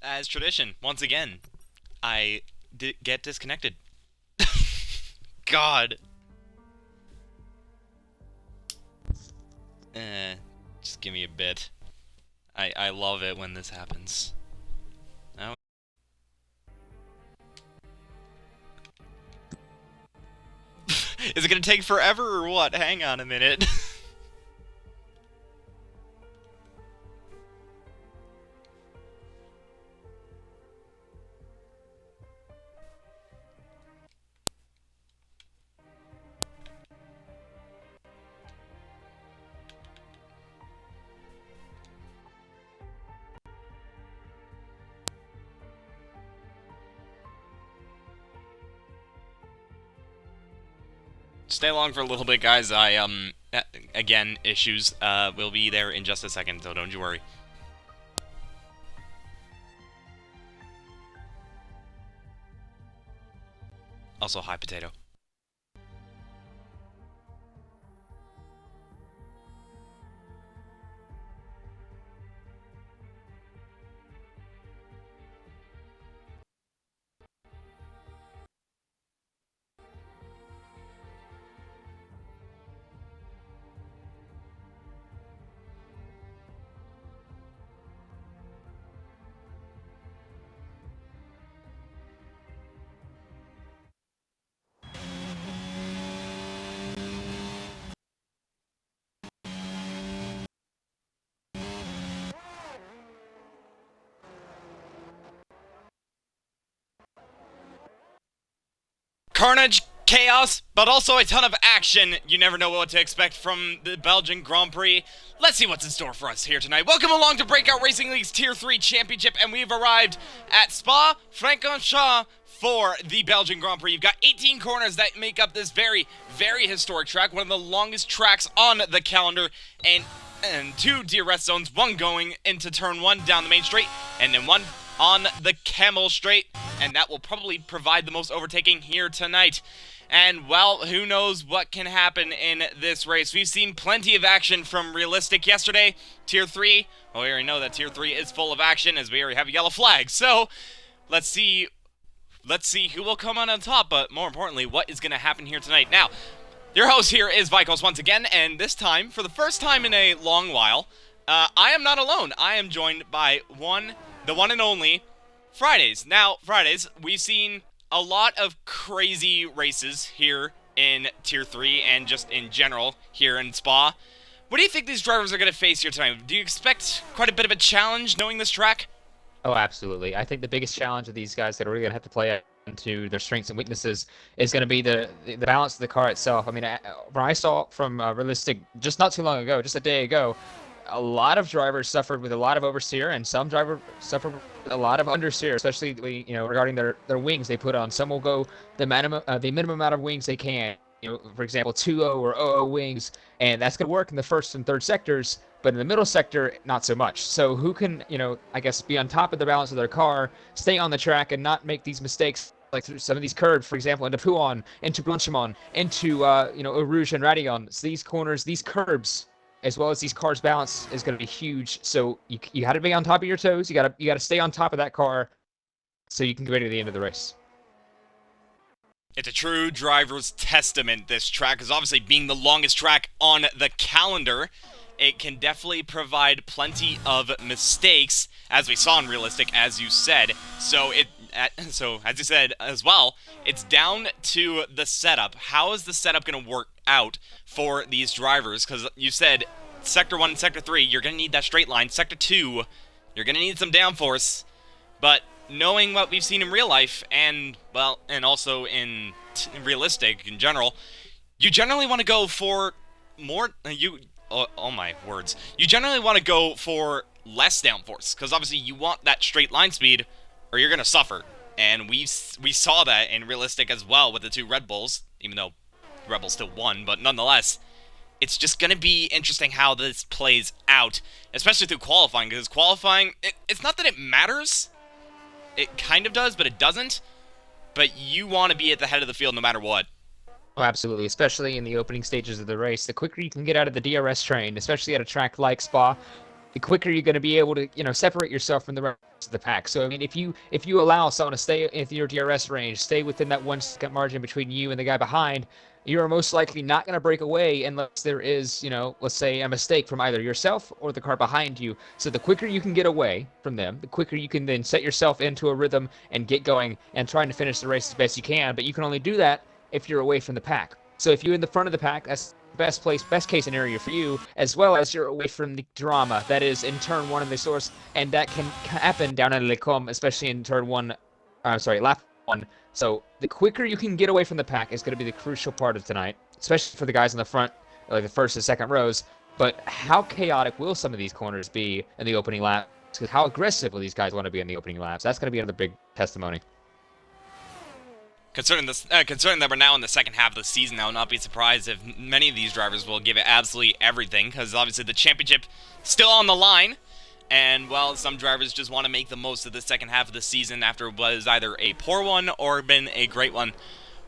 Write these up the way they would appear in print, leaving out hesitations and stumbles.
As tradition, once again, I get disconnected. God. Eh, just give me a bit. I love it when this happens. Oh. Is it gonna take forever or what? Hang on a minute. Stay along for a little bit, guys. Again, issues. Will be there in just a second, so don't you worry. Also, hi, potato. Carnage, chaos, but also a ton of action. You never know what to expect from the Belgian Grand Prix. Let's see what's in store for us here tonight. Welcome along to Breakout Racing League's Tier 3 Championship, and we've arrived at Spa-Francorchamps for the Belgian Grand Prix. You've got 18 corners that make up this very, very historic track, one of the longest tracks on the calendar, and two DRS zones, one going into turn 1 down the main straight, and then one on the Camel Straight, and that will probably provide the most overtaking here tonight. And, well, who knows what can happen in this race. We've seen plenty of action from Realistic yesterday. Tier 3, well, we already know that Tier 3 is full of action, as we already have a yellow flag. So, let's see who will come on top, but more importantly, what is going to happen here tonight. Now, your host here is Vikos once again, and this time, for the first time in a long while, I am not alone. I am joined by the one and only Fridays. Now, Fridays, we've seen a lot of crazy races here in Tier 3 and just in general here in Spa. What do you think these drivers are going to face here tonight? Do you expect quite a bit of a challenge knowing this track? Oh, absolutely. I think the biggest challenge of these guys that are really going to have to play into their strengths and weaknesses is going to be the balance of the car itself. I mean, when I saw from Realistic just not too long ago, just a day ago, a lot of drivers suffered with a lot of oversteer, and some drivers suffered with a lot of understeer, especially regarding their wings they put on. Some will go the minimum amount of wings they can. For example, 2.0 or 0.0 wings, and that's going to work in the first and third sectors, but in the middle sector, not so much. So who can, I guess, be on top of the balance of their car, stay on the track, and not make these mistakes like through some of these curves, for example, into Pouon, into Blanchimont, into, Eau Rouge and Radillon. So these corners, these curbs, as well as these cars' balance is going to be huge. So you got to be on top of your toes. You got to stay on top of that car so you can get ready to the end of the race. It's a true driver's testament, this track, because obviously being the longest track on the calendar, it can definitely provide plenty of mistakes, as we saw in Realistic, as you said. So as you said as well, it's down to the setup. How is the setup going to work out for these drivers? Because you said Sector 1 and Sector 3, you're going to need that straight line. Sector 2, you're going to need some downforce. But knowing what we've seen in real life, and, well, and also in Realistic in general, you generally want to go for more, oh my words, you generally want to go for less downforce, because obviously you want that straight line speed, or you're going to suffer. And we saw that in Realistic as well with the two Red Bulls, even though Red Bull still won, but nonetheless, it's just going to be interesting how this plays out, especially through qualifying, because qualifying, it's not that it matters. It kind of does, but it doesn't. but you want to be at the head of the field no matter what. Oh, absolutely, especially in the opening stages of the race. The quicker you can get out of the DRS train, especially at a track like Spa, the quicker you're going to be able to, separate yourself from the rest of the pack. So I mean, if you allow someone to stay in your DRS range, stay within that 1 second margin between you and the guy behind, you are most likely not going to break away unless there is, let's say a mistake from either yourself or the car behind you. So the quicker you can get away from them, the quicker you can then set yourself into a rhythm and get going and trying to finish the race as best you can. But you can only do that if you're away from the pack. So if you're in the front of the pack, that's best case scenario for you, as well as you're away from the drama that is in turn one in the source, and that can happen down at Lecom, especially in lap one. So the quicker you can get away from the pack is going to be the crucial part of tonight, especially for the guys in the front, like the first and second rows. But how chaotic will some of these corners be in the opening laps? Because how aggressive will these guys want to be in the opening laps? That's going to be another big testimony. Concerning that we're now in the second half of the season, I will not be surprised if many of these drivers will give it absolutely everything, because obviously the championship still on the line, and, well, some drivers just want to make the most of the second half of the season after it was either a poor one or been a great one.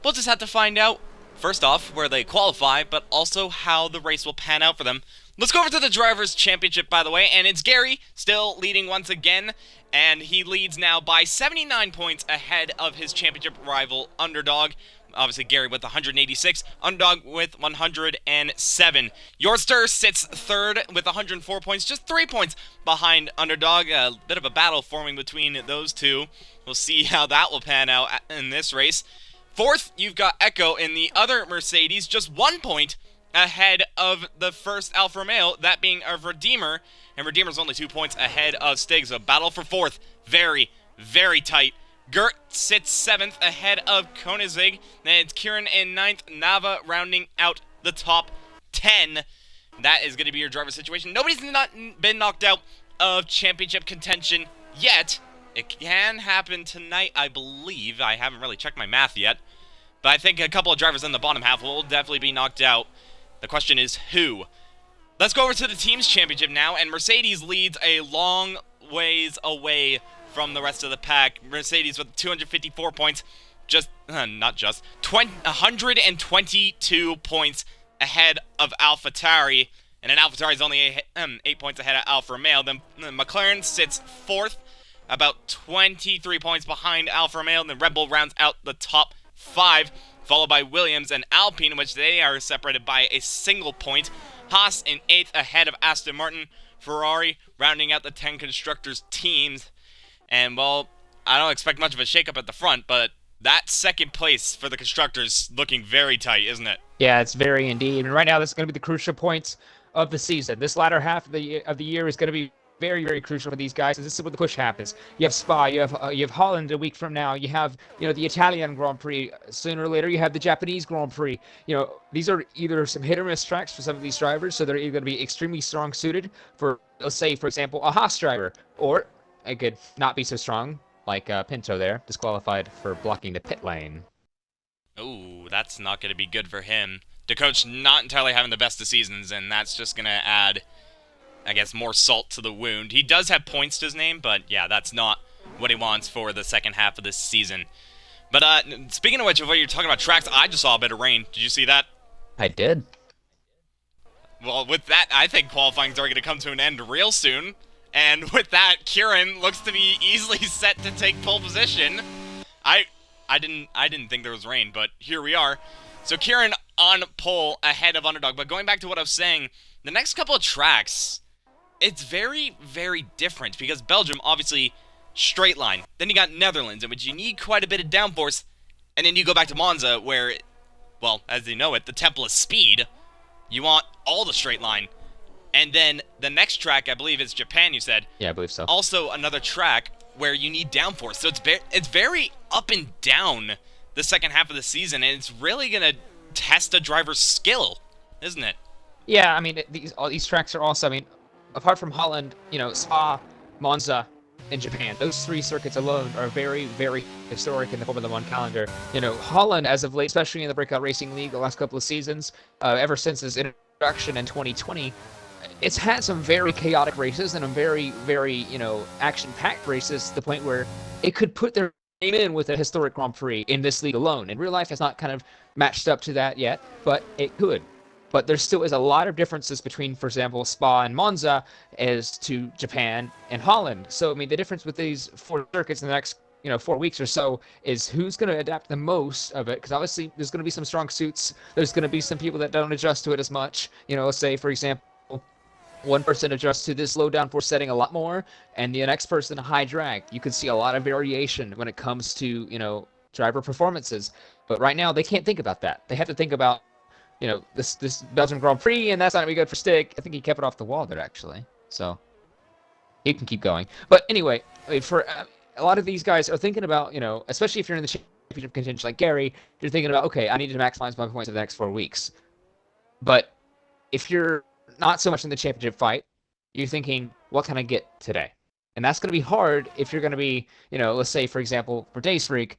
We'll just have to find out, first off, where they qualify, but also how the race will pan out for them. Let's go over to the Drivers' Championship, by the way, and it's Gary still leading once again, and he leads now by 79 points ahead of his championship rival, Underdog. Obviously, Gary with 186, Underdog with 107. Yorster sits third with 104 points, just 3 points behind Underdog. A bit of a battle forming between those two. We'll see how that will pan out in this race. Fourth, you've got Echo in the other Mercedes, just 1 point ahead of the first Alfa Romeo, that being a Redeemer, and Redeemer's only 2 points ahead of Stig, so battle for fourth, very, very tight. Gert sits 7th ahead of Koenigsegg, then it's Kieran in 9th, Nava rounding out the top 10. That is going to be your driver situation. Nobody's not been knocked out of championship contention yet. It can happen tonight, I believe. I haven't really checked my math yet, but I think a couple of drivers in the bottom half will definitely be knocked out. The question is who? Let's go over to the Teams Championship now, and Mercedes leads a long ways away from the rest of the pack. Mercedes with 254 points, 122 points ahead of AlphaTauri, and then AlphaTauri is only 8 points ahead of Alfa Romeo. Then McLaren sits 4th, about 23 points behind Alfa Romeo, and then Red Bull rounds out the top 5. Followed by Williams and Alpine, which they are separated by a single point. Haas in 8th ahead of Aston Martin. Ferrari rounding out the 10 constructors teams. And, well, I don't expect much of a shakeup at the front, but that second place for the constructors looking very tight, isn't it? Yeah, it's very indeed. And right now, this is going to be the crucial points of the season. This latter half of the year is going to be very, very crucial for these guys. This is where the push happens. You have Spa, you have Holland a week from now. You have the Italian Grand Prix sooner or later. You have the Japanese Grand Prix. These are either some hit or miss tracks for some of these drivers, so they're either going to be extremely strong suited for, let's say, for example, a Haas driver, or it could not be so strong, like Pinto there, disqualified for blocking the pit lane. Ooh, that's not going to be good for him. The coach not entirely having the best of seasons, and that's just going to add, I guess, more salt to the wound. He does have points to his name, but yeah, that's not what he wants for the second half of this season. But speaking of which, of what you're talking about tracks, I just saw a bit of rain. Did you see that? I did. Well, with that, I think qualifying's already going to come to an end real soon. And with that, Kieran looks to be easily set to take pole position. I didn't think there was rain, but here we are. So Kieran on pole ahead of Underdog. But going back to what I was saying, the next couple of tracks, it's very, very different because Belgium, obviously, straight line. Then you got Netherlands, in which you need quite a bit of downforce. And then you go back to Monza, where, well, as you know it, the temple is speed. You want all the straight line. And then the next track, I believe, is Japan, you said. Yeah, I believe so. Also another track where you need downforce. So it's very up and down the second half of the season, and it's really going to test a driver's skill, isn't it? Yeah, I mean, all these tracks are also, I mean, apart from Holland, Spa, Monza, and Japan, those 3 circuits alone are very, very historic in the Formula One calendar. Holland, as of late, especially in the Breakout Racing League the last couple of seasons, ever since its introduction in 2020, it's had some very chaotic races and some very, very, action-packed races to the point where it could put their in with a historic Grand Prix in this league alone. And real life has not kind of matched up to that yet, but it could. But there still is a lot of differences between, for example, Spa and Monza as to Japan and Holland. So, I mean, the difference with these 4 circuits in the next, 4 weeks or so is who's going to adapt the most of it. Because obviously, there's going to be some strong suits. There's going to be some people that don't adjust to it as much. Say, for example, one person adjusts to this low downforce setting a lot more, and the next person a high drag. You can see a lot of variation when it comes to, driver performances. But right now, they can't think about that. They have to think about this Belgian Grand Prix, and that's not gonna be good for Stig. I think he kept it off the wall there, actually. So he can keep going. But anyway, for a lot of these guys are thinking about, especially if you're in the championship contention like Gary, you're thinking about, okay, I need to maximize my points for the next 4 weeks. But if you're not so much in the championship fight, you're thinking, what can I get today? And that's going to be hard if you're going to be, let's say, for example, for Days Freak,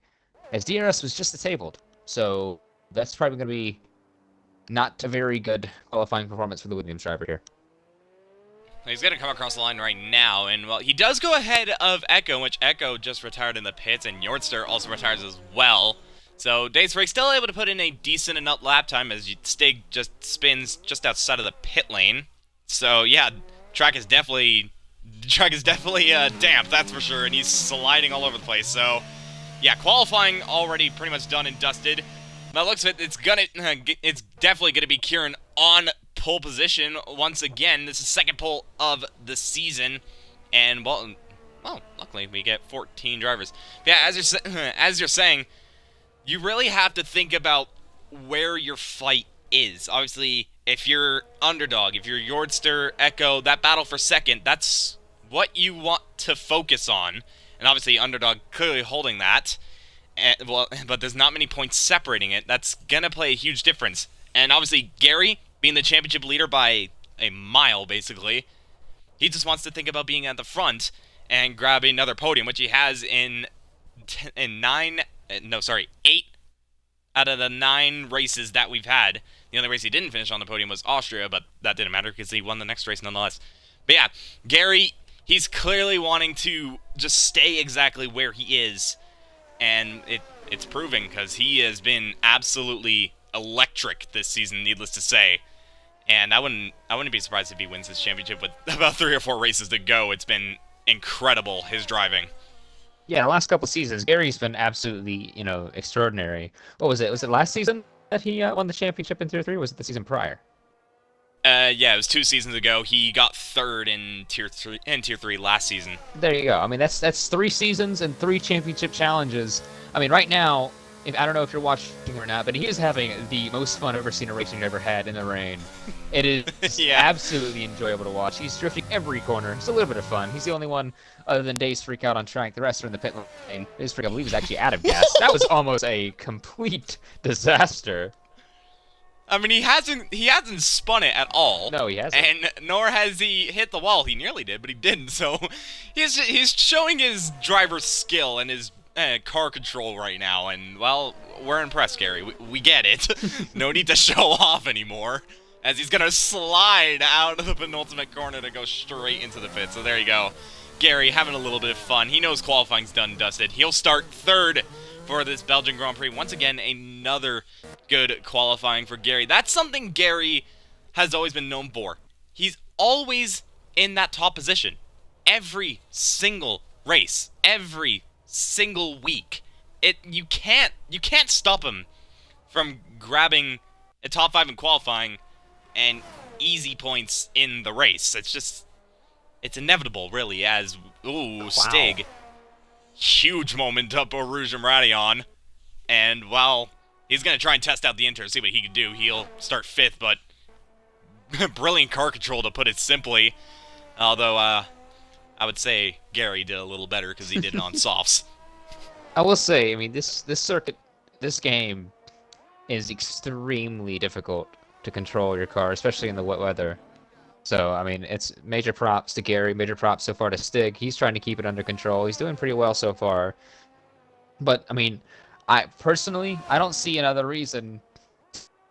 as DRS was just disabled. So that's probably going to be not a very good qualifying performance for the Williams driver here. He's going to come across the line right now, and, well, he does go ahead of Echo, which Echo just retired in the pits, and Yortster also retires as well. So Days Freak still able to put in a decent enough lap time as Stig just spins just outside of the pit lane. So, yeah, track is definitely damp, that's for sure, and he's sliding all over the place. So, yeah, qualifying already pretty much done and dusted. By the looks of it, it's definitely gonna be Kieran on pole position once again. This is second pole of the season, and well, luckily we get 14 drivers. Yeah, as you're saying, you really have to think about where your fight is. Obviously, if you're underdog, if you're Yortster, Echo, that battle for second, that's what you want to focus on. And obviously, underdog clearly holding that. But there's not many points separating it. That's going to play a huge difference. And obviously, Gary, being the championship leader by a mile, basically, he just wants to think about being at the front and grabbing another podium, which he has in 8 out of the 9 races that we've had. The only race he didn't finish on the podium was Austria, but that didn't matter because he won the next race nonetheless. But yeah, Gary, he's clearly wanting to just stay exactly where he is. And it's proving, because he has been absolutely electric this season, needless to say. And I wouldn't be surprised if he wins this championship with about 3 or 4 races to go. It's been incredible, his driving. Yeah, the last couple seasons, Gary's been absolutely, extraordinary. What was it? Was it last season that he won the championship in Tier 3, or was it the season prior? Yeah, it was 2 seasons ago. He got 3rd in Tier 3 last season. There you go. I mean, that's 3 seasons and 3 championship challenges. I mean, right now, I don't know if you're watching or not, but he is having the most fun I've ever seen a racing driver had in the rain. It is yeah. Absolutely enjoyable to watch. He's drifting every corner. It's a little bit of fun. He's the only one other than Days Freak out on track. The rest are in the pit lane. Days Freak, I believe, is actually out of gas. That was almost a complete disaster. I mean, he hasn't spun it at all. No, he hasn't. And nor has he hit the wall. He nearly did, but he didn't. So he's showing his driver's skill and his car control right now. And, well, we're impressed, Gary. We get it. No need to show off anymore, as he's going to slide out of the penultimate corner to go straight into the pit. So there you go. Gary having a little bit of fun. He knows qualifying's done and dusted. He'll start 3rd for this Belgian Grand Prix. Once again, another good qualifying for Gary. That's something Gary has always been known for. He's always in that top position. Every single race. Every single week. You can't stop him from grabbing a top 5 in qualifying and easy points in the race. It's inevitable, really, as, ooh, Stig. Wow. Huge moment up for Rouge and Radion. And, well, he's going to try and test out the Inter, see what he can do. He'll start 5th, but brilliant car control, to put it simply. Although, I would say Gary did a little better because he did it on softs. I will say, I mean, this circuit, this game is extremely difficult to control your car, especially in the wet weather. So, I mean, it's major props to Gary, major props so far to Stig. He's trying to keep it under control. He's doing pretty well so far. But, I mean, I don't see another reason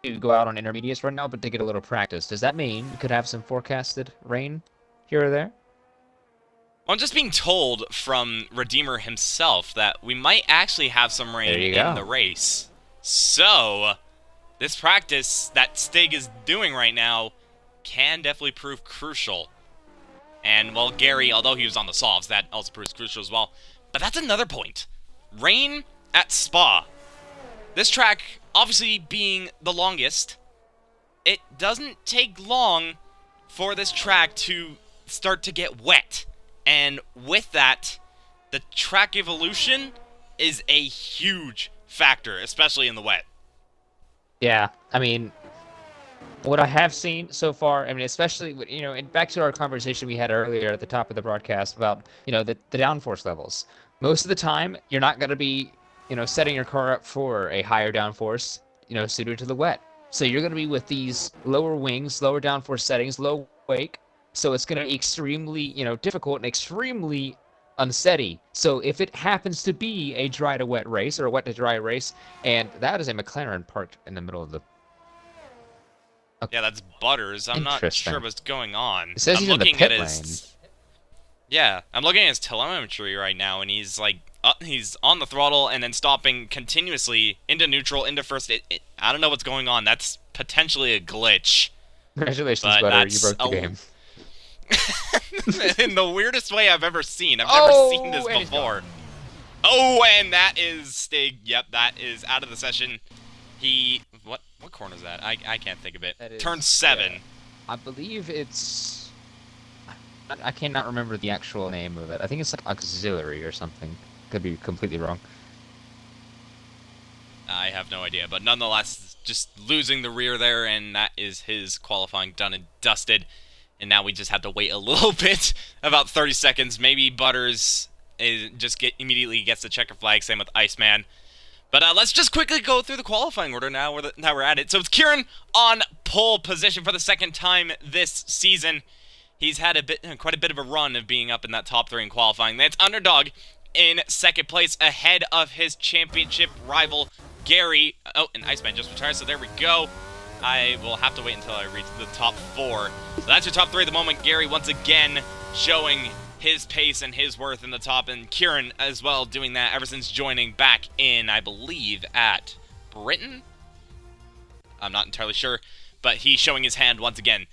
to go out on intermediates right now, but to get a little practice. Does that mean we could have some forecasted rain here or there? I'm just being told from Redeemer himself that we might actually have some There rain you in the go. race. So, this practice that Stig is doing right now can definitely prove crucial. And, well, Gary, although he was on the softs, that also proves crucial as well. But that's another point. Rain at Spa. This track, obviously being the longest, it doesn't take long for this track to start to get wet. And with that, the track evolution is a huge factor, especially in the wet. Yeah, I mean, what I have seen so far, I mean, especially and back to our conversation we had earlier at the top of the broadcast about the downforce levels. Most of the time, you're not going to be setting your car up for a higher downforce, suited to the wet. So you're going to be with these lower wings, lower downforce settings, low wake. So it's going to be extremely difficult and extremely unsteady. So if it happens to be a dry to wet race or a wet to dry race, and that is a McLaren parked in the middle of the Yeah, that's Butters. I'm not sure Interesting. what's going on. It says I'm he's in the looking at pit lane. his... Yeah, I'm looking at his telemetry right now, and he's like, he's on the throttle and then stopping continuously into neutral, into first. I don't know what's going on. That's potentially a glitch, Congratulations, but Butter. You that's broke the game. in the weirdest way I've ever seen. I've never seen this And he's before. gone. Oh, and that is Stig. Yep, that is out of the session. He what corner is that? I can't think of it. That is, Turn 7. yeah. I believe it's. I cannot remember the actual name of it. I think it's like auxiliary or something. Could be completely wrong. I have no idea, but nonetheless, just losing the rear there, and that is his qualifying done and dusted. And now we just have to wait a little bit, about 30 seconds. Maybe Butters immediately gets the checker flag. Same with Iceman. But let's just quickly go through the qualifying order now we're at it. So it's Kieran on pole position for the second time this season. He's had quite a bit of a run of being up in that top 3 in qualifying. That's Underdog in second place ahead of his championship rival, Gary. Oh, and Iceman just retired, so there we go. I will have to wait until I reach the top 4. So that's your top 3 at the moment. Gary once again showing his pace and his worth in the top, and Kieran as well doing that ever since joining back in, I believe, at Britain? I'm not entirely sure, but he's showing his hand once again.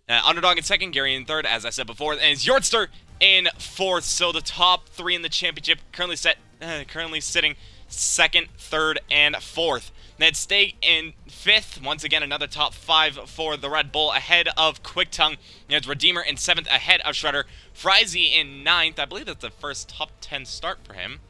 Underdog in second, Gary in third, as I said before, and it's Yortster in fourth. So the top 3 in the championship currently sitting second, third, and fourth. Ned Stake in fifth. Once again, another top 5 for the Red Bull ahead of Quicktongue. It's Redeemer in 7th ahead of Shredder. Frizy in 9th. I believe that's the first top 10 start for him.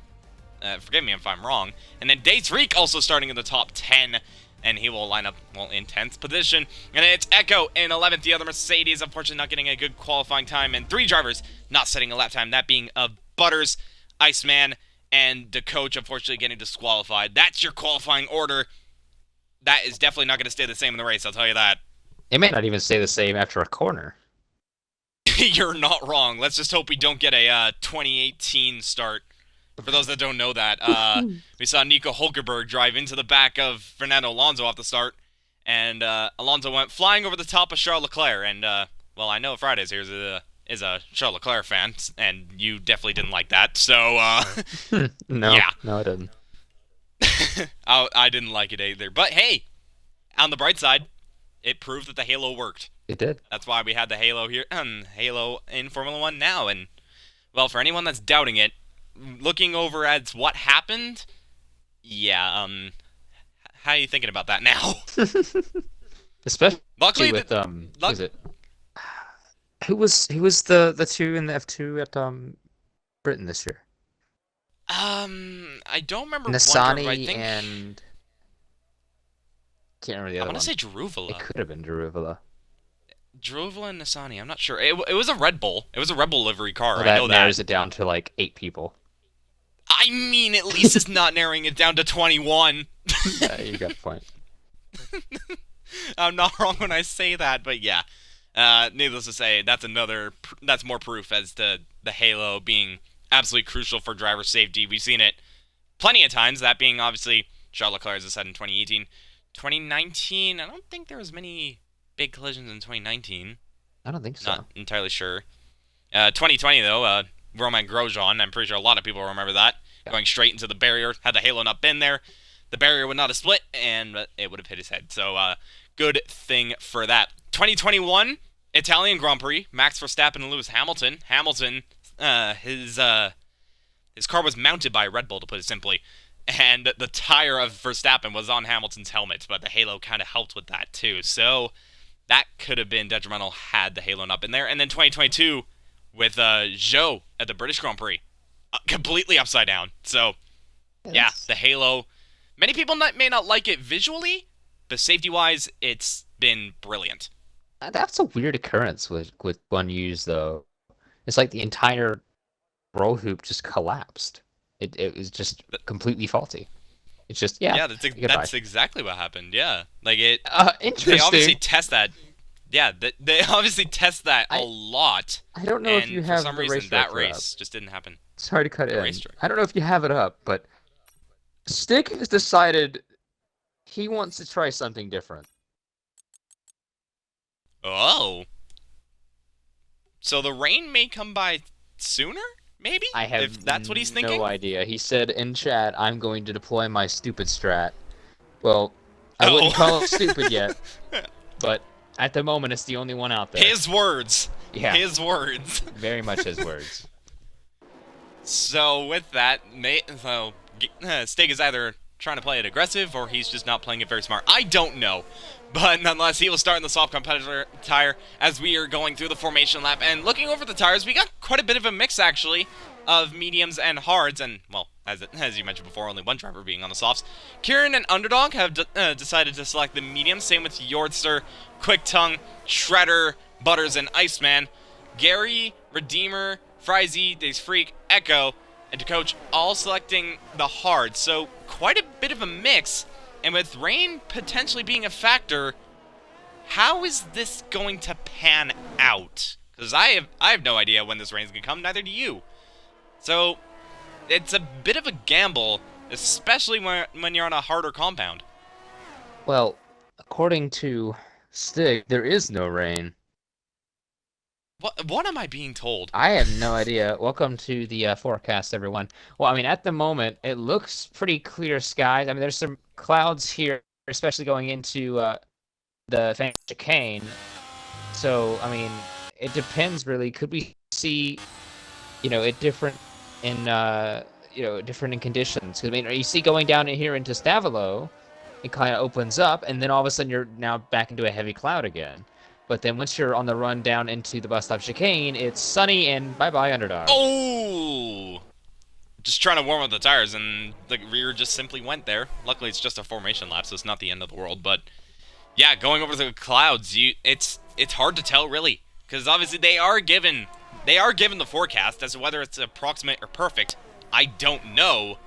Forgive me if I'm wrong. And then Daytreek also starting in the top 10. And he will line up, well, in 10th position. And it's Echo in 11th. The other Mercedes, unfortunately, not getting a good qualifying time. And 3 drivers not setting a lap time. That being Butters, Iceman, and the coach, unfortunately, getting disqualified. That's your qualifying order. That is definitely not going to stay the same in the race, I'll tell you that. It may not even stay the same after a corner. You're not wrong. Let's just hope we don't get a 2018 start. For those that don't know that, we saw Nico Hulkenberg drive into the back of Fernando Alonso off the start, and Alonso went flying over the top of Charles Leclerc. And well, I know Fridays here is a Charles Leclerc fan, and you definitely didn't like that. So No, yeah, no, I didn't. I didn't like it either. But hey, on the bright side, it proved that the Halo worked. It did. That's why we had the Halo here, Halo in Formula One now. And well, for anyone that's doubting it, looking over at what happened, yeah, how are you thinking about that now? Especially Luckily, with who was it? Who was the 2 in the F2 at Britain this year? I don't remember Nasani I think and can't remember the other I want one. to say Druvula. It could have been Daruvula. Druvula and Nasani. I'm not sure. It was a Red Bull. It was a Red Bull livery car. Well, I know that narrows it down to like 8 people. I mean, at least it's not narrowing it down to 21. Yeah, you got a point. I'm not wrong when I say that, but yeah. Needless to say, that's more proof as to the Halo being absolutely crucial for driver safety. We've seen it plenty of times, that being obviously Charles Leclerc, as I said, in 2018. 2019, I don't think there was many big collisions in 2019. I don't think so. Not entirely sure. 2020, though, Romain Grosjean. I'm pretty sure a lot of people remember that. Yeah. Going straight into the barrier. Had the halo not been there, the barrier would not have split, and it would have hit his head. So, good thing for that. 2021 Italian Grand Prix. Max Verstappen and Lewis Hamilton. Hamilton, his car was mounted by a Red Bull, to put it simply. And the tire of Verstappen was on Hamilton's helmet, but the halo kind of helped with that too. So that could have been detrimental had the halo not been there. And then 2022 with Zhou at the British Grand Prix, completely upside down. So yeah, the halo. Many people may not like it visually, but safety-wise, it's been brilliant. That's a weird occurrence with one use though. It's like the entire roll hoop just collapsed. It was just completely faulty. It's just Yeah, that's exactly what happened. Yeah, like it. Interesting. They obviously test that. Yeah, they obviously test that a lot. I don't know if you have for some reason that race just didn't happen. Sorry to cut in. I don't know if you have it up, but Stick has decided he wants to try something different. Oh. So the rain may come by sooner? Maybe? I have if that's what he's thinking? no idea. He said in chat, I'm going to deploy my stupid strat. Well, I wouldn't call it stupid yet, but at the moment it's the only one out there. His words. Yeah. His words. Very much his words. So with that, Stig is either trying to play it aggressive or he's just not playing it very smart. I don't know. But nonetheless, he will start in the soft competitor tire as we are going through the formation lap. And looking over the tires, we got quite a bit of a mix, actually, of mediums and hards. And, well, as you mentioned before, only one driver being on the softs. Kieran and Underdog have decided to select the mediums. Same with Yordster, Quick Tongue, Shredder, Butters, and Iceman. Gary, Redeemer, Frizy, Days Freak, Echo, and to coach, all selecting the hard. So quite a bit of a mix. And with rain potentially being a factor, how is this going to pan out? Because I have no idea when this rain's going to come, neither do you. So it's a bit of a gamble, especially when you're on a harder compound. Well, according to Stig, there is no rain. What am I being told? I have no idea. Welcome to the forecast, everyone. Well, I mean, at the moment, it looks pretty clear skies. I mean, there's some clouds here, especially going into the chicane. So, I mean, it depends, really. Could we see, it different in, different in conditions? 'Cause, I mean, you see going down in here into Stavilo, it kind of opens up, and then all of a sudden you're now back into a heavy cloud again. But then once you're on the run down into the bus stop chicane, it's sunny and bye-bye Underdog. Oh! Just trying to warm up the tires, and the rear just simply went there. Luckily, it's just a formation lap, so it's not the end of the world. But yeah, going over the clouds, it's hard to tell really, because obviously they are given the forecast as to whether it's approximate or perfect. I don't know,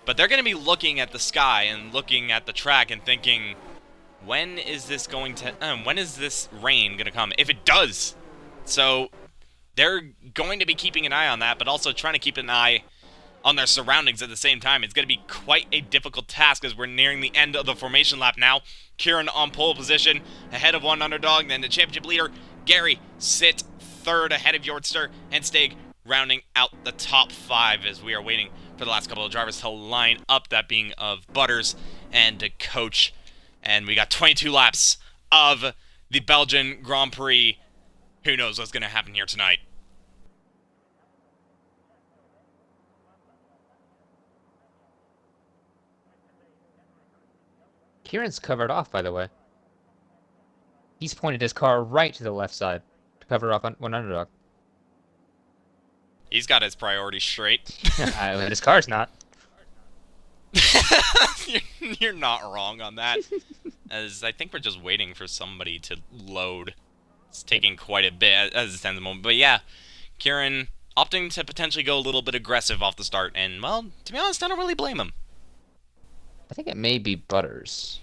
but they're going to be looking at the sky and looking at the track and thinking, when is this rain gonna come? If it does. So they're going to be keeping an eye on that, but also trying to keep an eye on their surroundings at the same time. It's going to be quite a difficult task as we're nearing the end of the formation lap now. Kieran on pole position, ahead of one Underdog, then the championship leader, Gary, sit third ahead of Yordster, and Stig rounding out the top 5 as we are waiting for the last couple of drivers to line up, that being of Butters and Coach. And we got 22 laps of the Belgian Grand Prix. Who knows what's going to happen here tonight? Kieran's covered off, by the way. He's pointed his car right to the left side to cover off on one Underdog. He's got his priorities straight. His car's not. You're not wrong on that, as I think we're just waiting for somebody to load. It's taking quite a bit as it stands at the moment. But yeah, Kieran opting to potentially go a little bit aggressive off the start, and, well, to be honest, I don't really blame him. I think it may be Butters.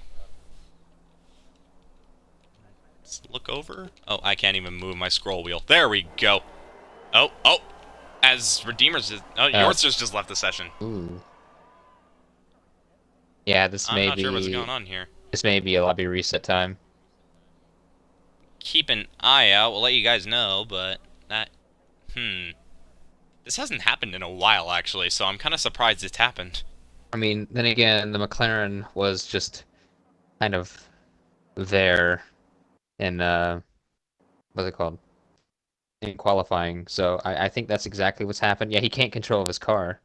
Let's look over. Oh, I can't even move my scroll wheel. There we go. Oh, as Redeemer's just... Oh, Yordster's just left the session. Ooh. Yeah, I'm not sure what's going on here. This may be a lobby reset time. Keep an eye out. We'll let you guys know, but that... This hasn't happened in a while, actually, so I'm kind of surprised it's happened. I mean, then again, the McLaren was just kind of there in what's it called? In qualifying. So I think that's exactly what's happened. Yeah, he can't control his car.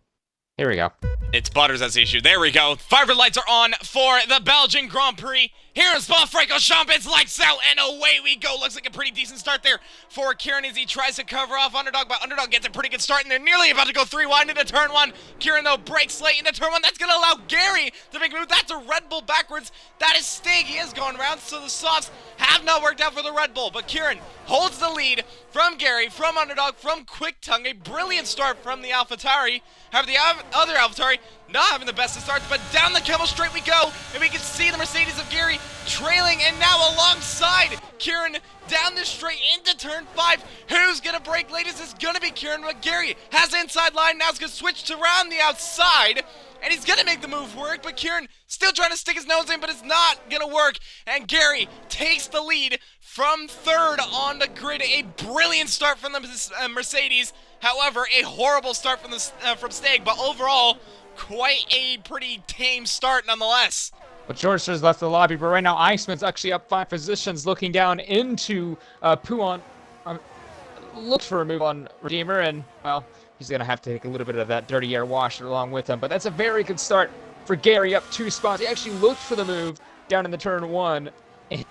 Here we go. It's Butters that's the issue. There we go. Fiber lights are on for the Belgian Grand Prix. Here in Spa-Francorchamps, lights out, and away we go. Looks like a pretty decent start there for Kieran as he tries to cover off Underdog, but Underdog gets a pretty good start, and they're nearly about to go 3 wide into turn 1. Kieran, though, breaks late into turn 1. That's going to allow Gary to make a move. That's a Red Bull backwards. That is Stig. He has gone around, so the softs have not worked out for the Red Bull, but Kieran holds the lead from Gary, from Underdog, from Quick Tongue. A brilliant start from the AlphaTauri. However, the other AlphaTauri not having the best of starts, but down the Camel Straight we go, and we can see the Mercedes of Gary trailing, and now alongside Kieran down the straight into turn 5. Who's going to break latest? It's going to be Kieran, but Gary has the inside line. Now he's going to switch to around the outside, and he's going to make the move work, but Kieran still trying to stick his nose in, but it's not going to work, and Gary takes the lead from third on the grid. A brilliant start from the Mercedes. However, a horrible start from Stag, but overall, quite a pretty tame start nonetheless. But George has left the lobby, but right now Iceman's actually up 5 positions, looking down into Puon. Looked for a move on Redeemer, and, well, he's going to have to take a little bit of that dirty air wash along with him. But that's a very good start for Gary, up 2 spots. He actually looked for the move down in the turn 1. And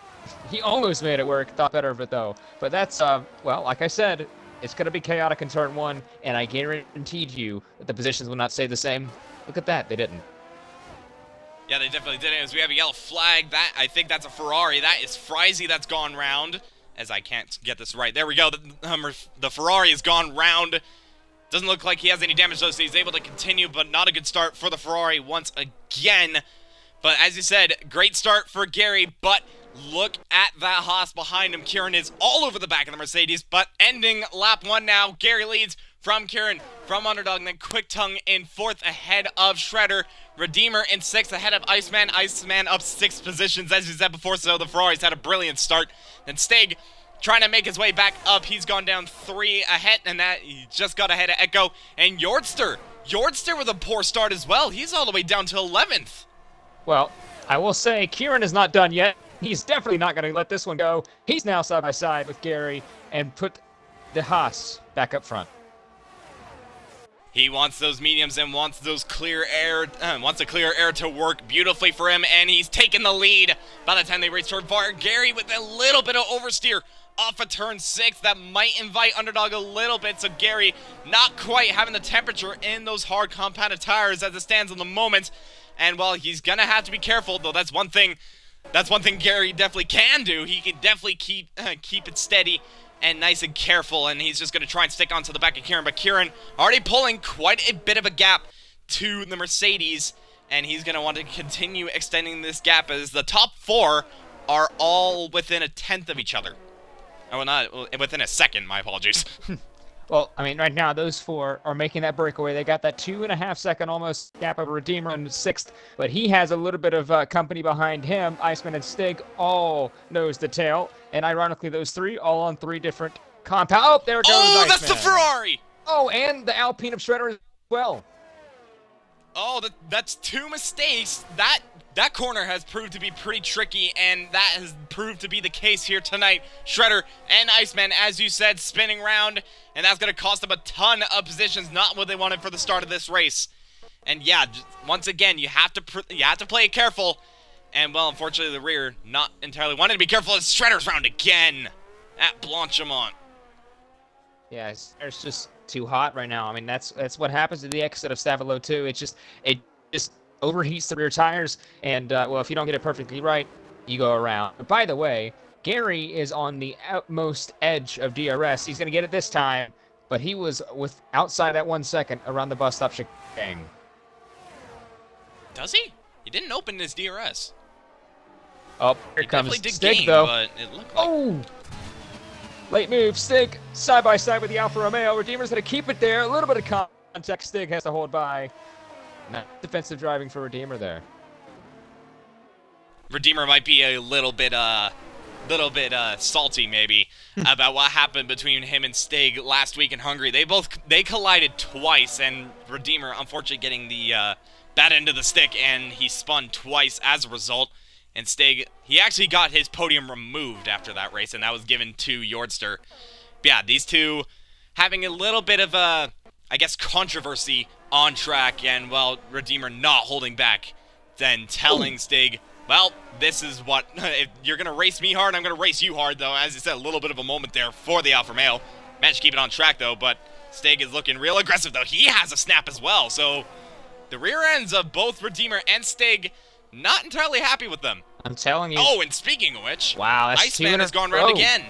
he almost made it work, thought better of it, though. But that's, well, like I said, it's going to be chaotic in turn 1, and I guaranteed you that the positions will not stay the same. Look at that, they didn't. Yeah, they definitely didn't, as we have a yellow flag. That, I think that's a Ferrari. That is Frizy that's gone round, as I can't get this right. There we go, the Ferrari has gone round. Doesn't look like he has any damage, though, so he's able to continue, but not a good start for the Ferrari once again. But as you said, great start for Gary, but look at that Haas behind him. Kieran is all over the back of the Mercedes, but ending lap 1 now. Gary leads from Kieran, from Underdog, and then Quick Tongue in 4th ahead of Shredder. Redeemer in 6th ahead of Iceman. Iceman up 6 positions, as we said before, so the Ferrari's had a brilliant start. Then Stig trying to make his way back up. He's gone down 3 ahead, and that he just got ahead of Echo. And Yordster with a poor start as well. He's all the way down to 11th. Well, I will say Kieran is not done yet. He's definitely not going to let this one go. He's now side by side with Gary and put the Haas back up front. He wants those mediums and wants those clear air, wants a clear air to work beautifully for him, and he's taken the lead by the time they race toward VAR. Gary with a little bit of oversteer off of turn 6 that might invite Underdog a little bit, so Gary not quite having the temperature in those hard compounded tires as it stands in the moment. And while he's gonna have to be careful, though, that's one thing Gary definitely can do. He can definitely keep it steady and nice and careful, and he's just going to try and stick onto the back of Kieran. But Kieran already pulling quite a bit of a gap to the Mercedes, and he's going to want to continue extending this gap as the top 4 are all within a 1/10 of each other. Oh, not within a second, my apologies. Well, I mean, right now, those 4 are making that breakaway. They got that 2.5-second almost gap of Redeemer in 6th, but he has a little bit of company behind him. Iceman and Stig all nose to tail, and ironically, those 3 all on 3 different compound. Oh, there goes Iceman. That's the Ferrari! Oh, and the Alpine of Shredder as well. Oh, that's 2 mistakes. That corner has proved to be pretty tricky, and that has proved to be the case here tonight. Shredder and Iceman, as you said, spinning around, and that's going to cost them a ton of positions, not what they wanted for the start of this race. And yeah, once again, you have to play it careful. And well, unfortunately, the rear not entirely wanting to be careful as Shredder's round again at Blanchimont. Yeah, it's just too hot right now. I mean, that's what happens at the exit of Stavelo 2. It just overheats the rear tires, and well, if you don't get it perfectly right, you go around. But by the way, Gary is on the outmost edge of DRS. He's going to get it this time, but he was outside that 1 second around the bus stop chicane. Does he? He didn't open his DRS. Oh, here comes Stig, though. But it looked like... Oh! Late move, Stig, side by side with the Alfa Romeo. Redeemer's going to keep it there. A little bit of contact. Stig has to hold by. Not defensive driving for Redeemer there. Redeemer might be a little bit little bit salty maybe about what happened between him and Stig last week in Hungary. They collided twice, and Redeemer unfortunately getting the bad end of the stick, and he spun twice as a result. And Stig, he actually got his podium removed after that race, and that was given to Jordster. But yeah, these two having a little bit of a, I guess, controversy on track, and well, Redeemer not holding back, then telling Stig, well, this is what, if you're going to race me hard, I'm going to race you hard, though. As you said, a little bit of a moment there for the Alfa Romeo. Managed to keep it on track, though, but Stig is looking real aggressive, though. He has a snap as well, so the rear ends of both Redeemer and Stig, not entirely happy with them. I'm telling you. Oh, and speaking of which, wow, that's Iceman has gone round again.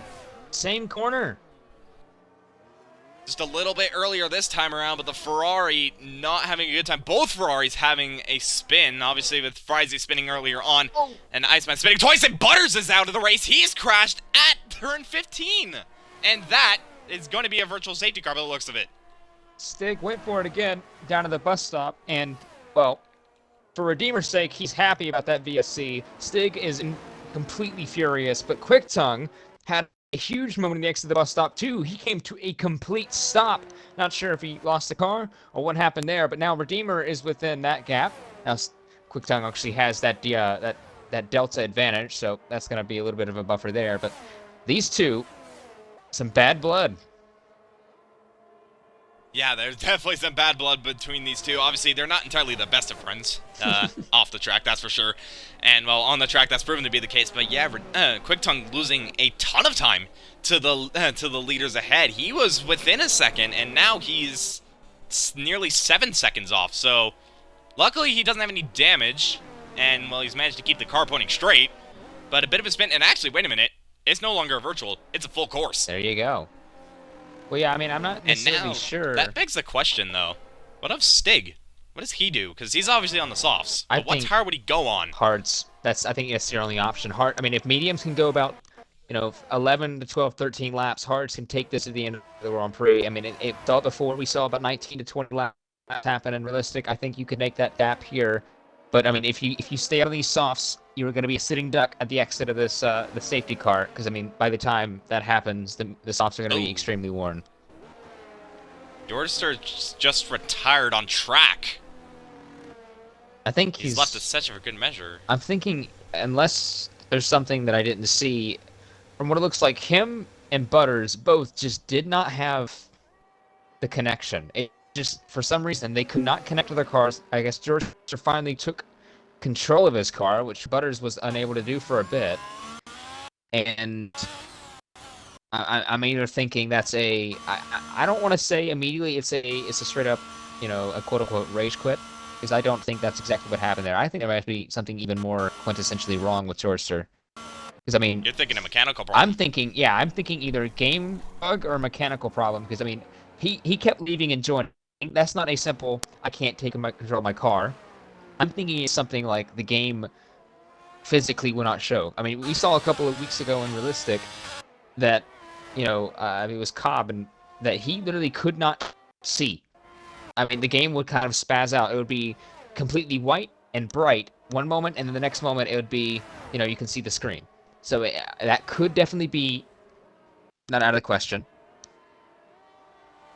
Same corner. Just a little bit earlier this time around, but the Ferrari not having a good time. Both Ferraris having a spin, obviously with Friese spinning earlier on, and Iceman spinning twice, and Butters is out of the race. He's crashed at turn 15, and that is going to be a virtual safety car by the looks of it. Stig went for it again down to the bus stop, and, well, for Redeemer's sake, he's happy about that VSC. Stig is completely furious, but Quick Tongue had a huge moment in the exit of the bus stop, too. He came to a complete stop. Not sure if he lost the car or what happened there, but now Redeemer is within that gap. Now, Quick Tongue actually has that Delta advantage, so that's going to be a little bit of a buffer there. But these two, some bad blood. Yeah, there's definitely some bad blood between these two. Obviously, they're not entirely the best of friends off the track, that's for sure. And, well, on the track, that's proven to be the case. But, yeah, Quick Tongue losing a ton of time to the leaders ahead. He was within a second, and now he's nearly 7 seconds off. So, luckily, he doesn't have any damage. And, well, he's managed to keep the car pointing straight. But a bit of a spin. And, actually, wait a minute. It's no longer a virtual. It's a full course. There you go. Well, yeah, I mean, I'm not necessarily sure. That begs the question, though. What of Stig? What does he do? Because he's obviously on the softs. But what tire would he go on? Hards. I think that's their only option. Hard. I mean, if mediums can go about, 11 to 12, 13 laps, hards can take this to the end of the Grand Prix. I mean, it thought before we saw about 19 to 20 laps happen in realistic. I think you could make that gap here. But, I mean, if you stay out of these softs, you're going to be a sitting duck at the exit of this the safety car. Because, I mean, by the time that happens, the softs are going to be extremely worn. Jordster just retired on track. I think he's left at such a good measure. I'm thinking, unless there's something that I didn't see, from what it looks like, him and Butters both just did not have the connection. It just, for some reason, they could not connect to their cars. I guess Jordster finally took control of his car, which Butters was unable to do for a bit. And I'm either thinking that's I don't want to say immediately it's a straight up, a quote unquote rage quit, because I don't think that's exactly what happened there. I think there might be something even more quintessentially wrong with Jordster. Because, I mean, you're thinking a mechanical problem. I'm thinking either game bug or a mechanical problem, because, I mean, he kept leaving and joining. That's not a simple, I can't take control of my car. I'm thinking it's something like the game physically will not show. I mean, we saw a couple of weeks ago in Realistic that, it was Cobb, and that he literally could not see. I mean, the game would kind of spaz out. It would be completely white and bright one moment, and then the next moment it would be, you can see the screen. So that could definitely be not out of the question.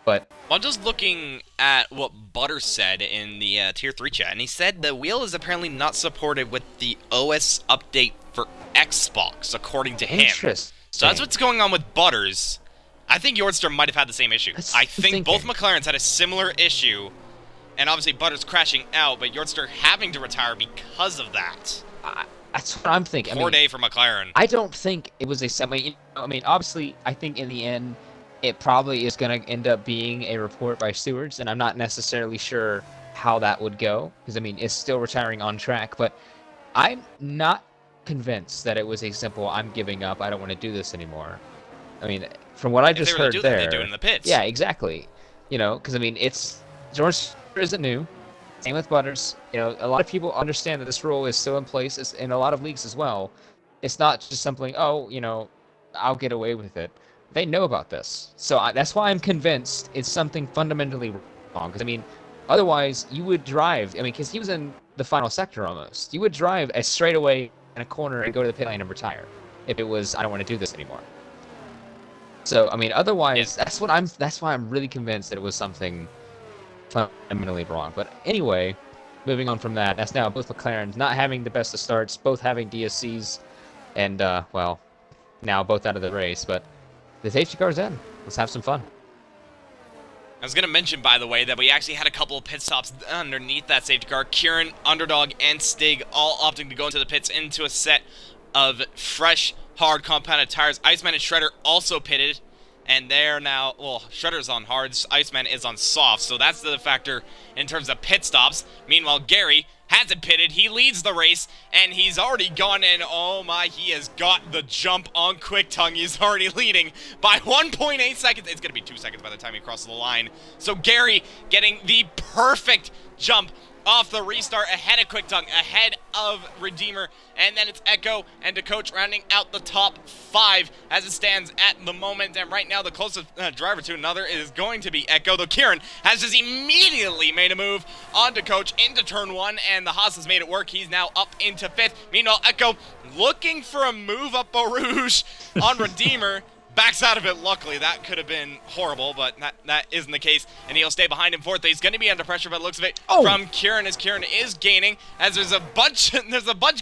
But I'm just looking at what Butter said in the Tier 3 chat, and he said the wheel is apparently not supported with the OS update for Xbox, according to him. Interesting. So that's what's going on with Butters. I think Jordster might have had the same issue. I think both McLarens had a similar issue, and obviously Butters crashing out, but Jordster having to retire because of that. That's what I'm thinking. Poor day for McLaren. I don't think it was a semi. I mean, obviously, I think in the end, it probably is going to end up being a report by stewards, and I'm not necessarily sure how that would go, because, I mean, it's still retiring on track, but I'm not convinced that it was a simple, I'm giving up, I don't want to do this anymore. I mean, from what I just heard there... They do it in the pits. Yeah, exactly. Because, I mean, George isn't new. Same with Butters. A lot of people understand that this rule is still in place in a lot of leagues as well. It's not just something, I'll get away with it. They know about this. So that's why I'm convinced it's something fundamentally wrong. Because, I mean, otherwise, you would drive... I mean, because he was in the final sector almost. You would drive a straightaway in a corner and go to the pit lane and retire. if it was I don't want to do this anymore. So I mean, otherwise, that's why I'm really convinced that it was something fundamentally wrong. But anyway, moving on from that, that's now both McLarens not having the best of starts, both having DSCs, and well, now both out of the race. But the safety car's in. Let's have some fun. I was going to mention, by the way, that we actually had a couple of pit stops underneath that safety car. Kieran, Underdog, and Stig all opting to go into the pits into a set of fresh, hard compounded tires. Iceman and Shredder also pitted, and they're now, well, Shredder's on hards, Iceman is on soft, so that's the factor in terms of pit stops. Meanwhile, Gary hasn't pitted, he leads the race, and he's already gone in. Oh my, he has got the jump on Quick Tongue. He's already leading by 1.8 seconds. It's going to be 2 seconds by the time he crosses the line. So Gary getting the perfect jump off the restart ahead of Quick Tongue, ahead of Redeemer, and then it's Echo and DeCoach rounding out the top 5 as it stands at the moment. And right now the closest driver to another is going to be Echo, though Kieran has just immediately made a move on DeCoach into turn 1, and the Haas has made it work. He's now up into 5th. Meanwhile, Echo looking for a move up Beau Rouge on Redeemer. Backs out of it, luckily. That could have been horrible, but that isn't the case. And he'll stay behind him 4th. He's going to be under pressure by the looks of it from Kieran, as Kieran is gaining, as there's a bunch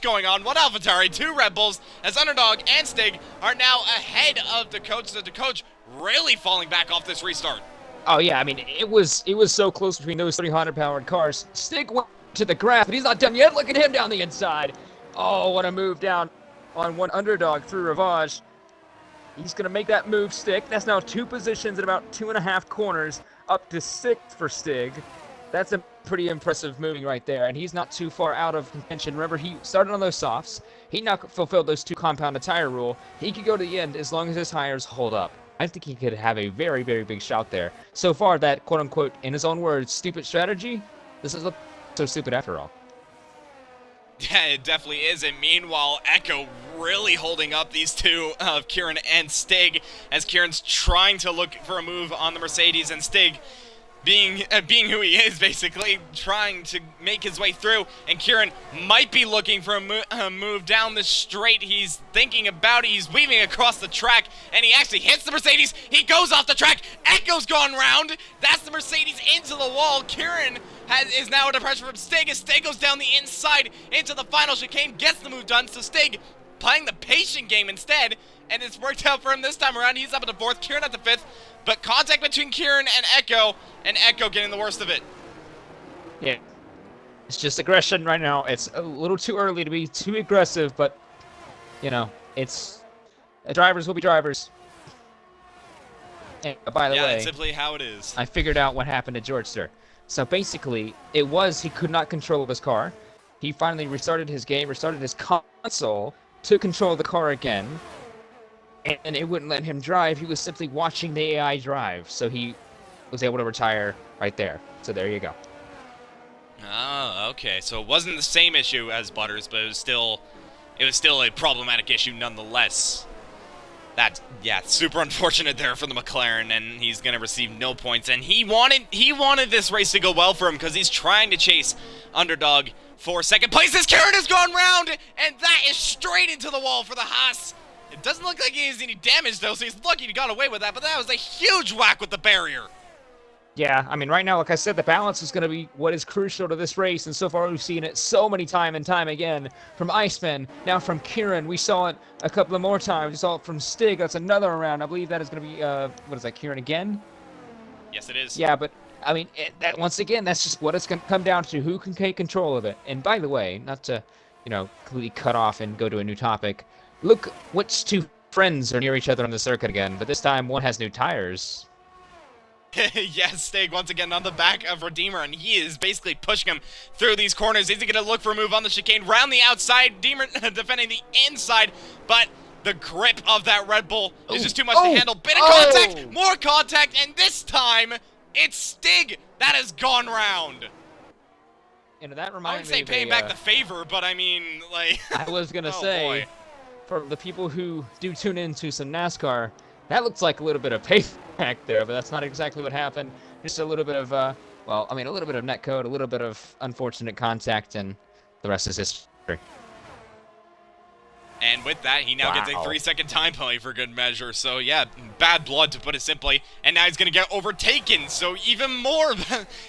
going on. One AlphaTauri, 2 Red Bulls, as Underdog and Stig are now ahead of DeCoach. So DeCoach really falling back off this restart. Oh yeah, I mean, it was so close between those 300 powered cars. Stig went to the graph, but he's not done yet. Look at him down the inside. Oh, what a move down on one Underdog through Ravage. He's going to make that move, Stig. That's now 2 positions at about 2.5 corners, up to 6th for Stig. That's a pretty impressive moving right there, and he's not too far out of contention. Remember, he started on those softs. He now fulfilled those 2 compounded tire rule. He could go to the end as long as his tires hold up. I think he could have a very, very big shout there. So far, that quote-unquote, in his own words, stupid strategy, this is so stupid after all. Yeah, it definitely is. And meanwhile, Echo really holding up these two of Kieran and Stig, as Kieran's trying to look for a move on the Mercedes, and Stig being who he is, basically trying to make his way through. And Kieran might be looking for a move down the straight. He's thinking about it. He's weaving across the track, and he actually hits the Mercedes. He goes off the track. Echo's gone round. That's the Mercedes into the wall. Kieran is now under pressure from Stig, as Stig goes down the inside into the final chicane, gets the move done. So Stig playing the patient game instead, and it's worked out for him this time around. He's up at the 4th, Kieran at the 5th, but contact between Kieran and Echo getting the worst of it. Yeah, it's just aggression right now. It's a little too early to be too aggressive, but, you know, drivers will be drivers. And, by the way, that's simply how it is. I figured out what happened to Georgester. So basically, it was he could not control his car. He finally restarted his game, restarted his console, took control of the car again, and it wouldn't let him drive. He was simply watching the AI drive, so he was able to retire right there. So there you go. Oh, okay. So it wasn't the same issue as Butters, but it was still a problematic issue nonetheless. That's, yeah, super unfortunate there for the McLaren, and he's going to receive no points. And he wanted this race to go well for him, because he's trying to chase Underdog for 2nd place. This Kieran has gone round, and that is straight into the wall for the Haas. It doesn't look like he has any damage, though, so he's lucky he got away with that, but that was a huge whack with the barrier. Yeah, I mean, right now, like I said, the balance is going to be what is crucial to this race, and so far we've seen it so many time and time again from Iceman, now from Kieran. We saw it a couple of more times. We saw it from Stig. That's another round. I believe that is going to be, what is that, Kieran again? Yes, it is. Yeah, but, I mean, that once again, that's just what it's going to come down to, who can take control of it. And by the way, not to, you know, completely cut off and go to a new topic, look which 2 friends are near each other on the circuit again, but this time one has new tires. Yes, Stig once again on the back of Redeemer, and he is basically pushing him through these corners. Is he going to look for a move on the chicane? Round the outside, Redeemer defending the inside, but the grip of that Red Bull is just too much to handle. Bit of contact, more contact, and this time it's Stig that has gone round. You know, that I reminds wouldn't me say paying back the favor, but I mean, like... I was going to say, boy. For the people who do tune into some NASCAR, that looks like a little bit of payback there, but that's not exactly what happened. Just a little bit of, well, I mean, a little bit of netcode, a little bit of unfortunate contact, and the rest is history. And with that, he now gets a 3-second time penalty for good measure. So yeah, bad blood to put it simply. And now he's gonna get overtaken. So even more,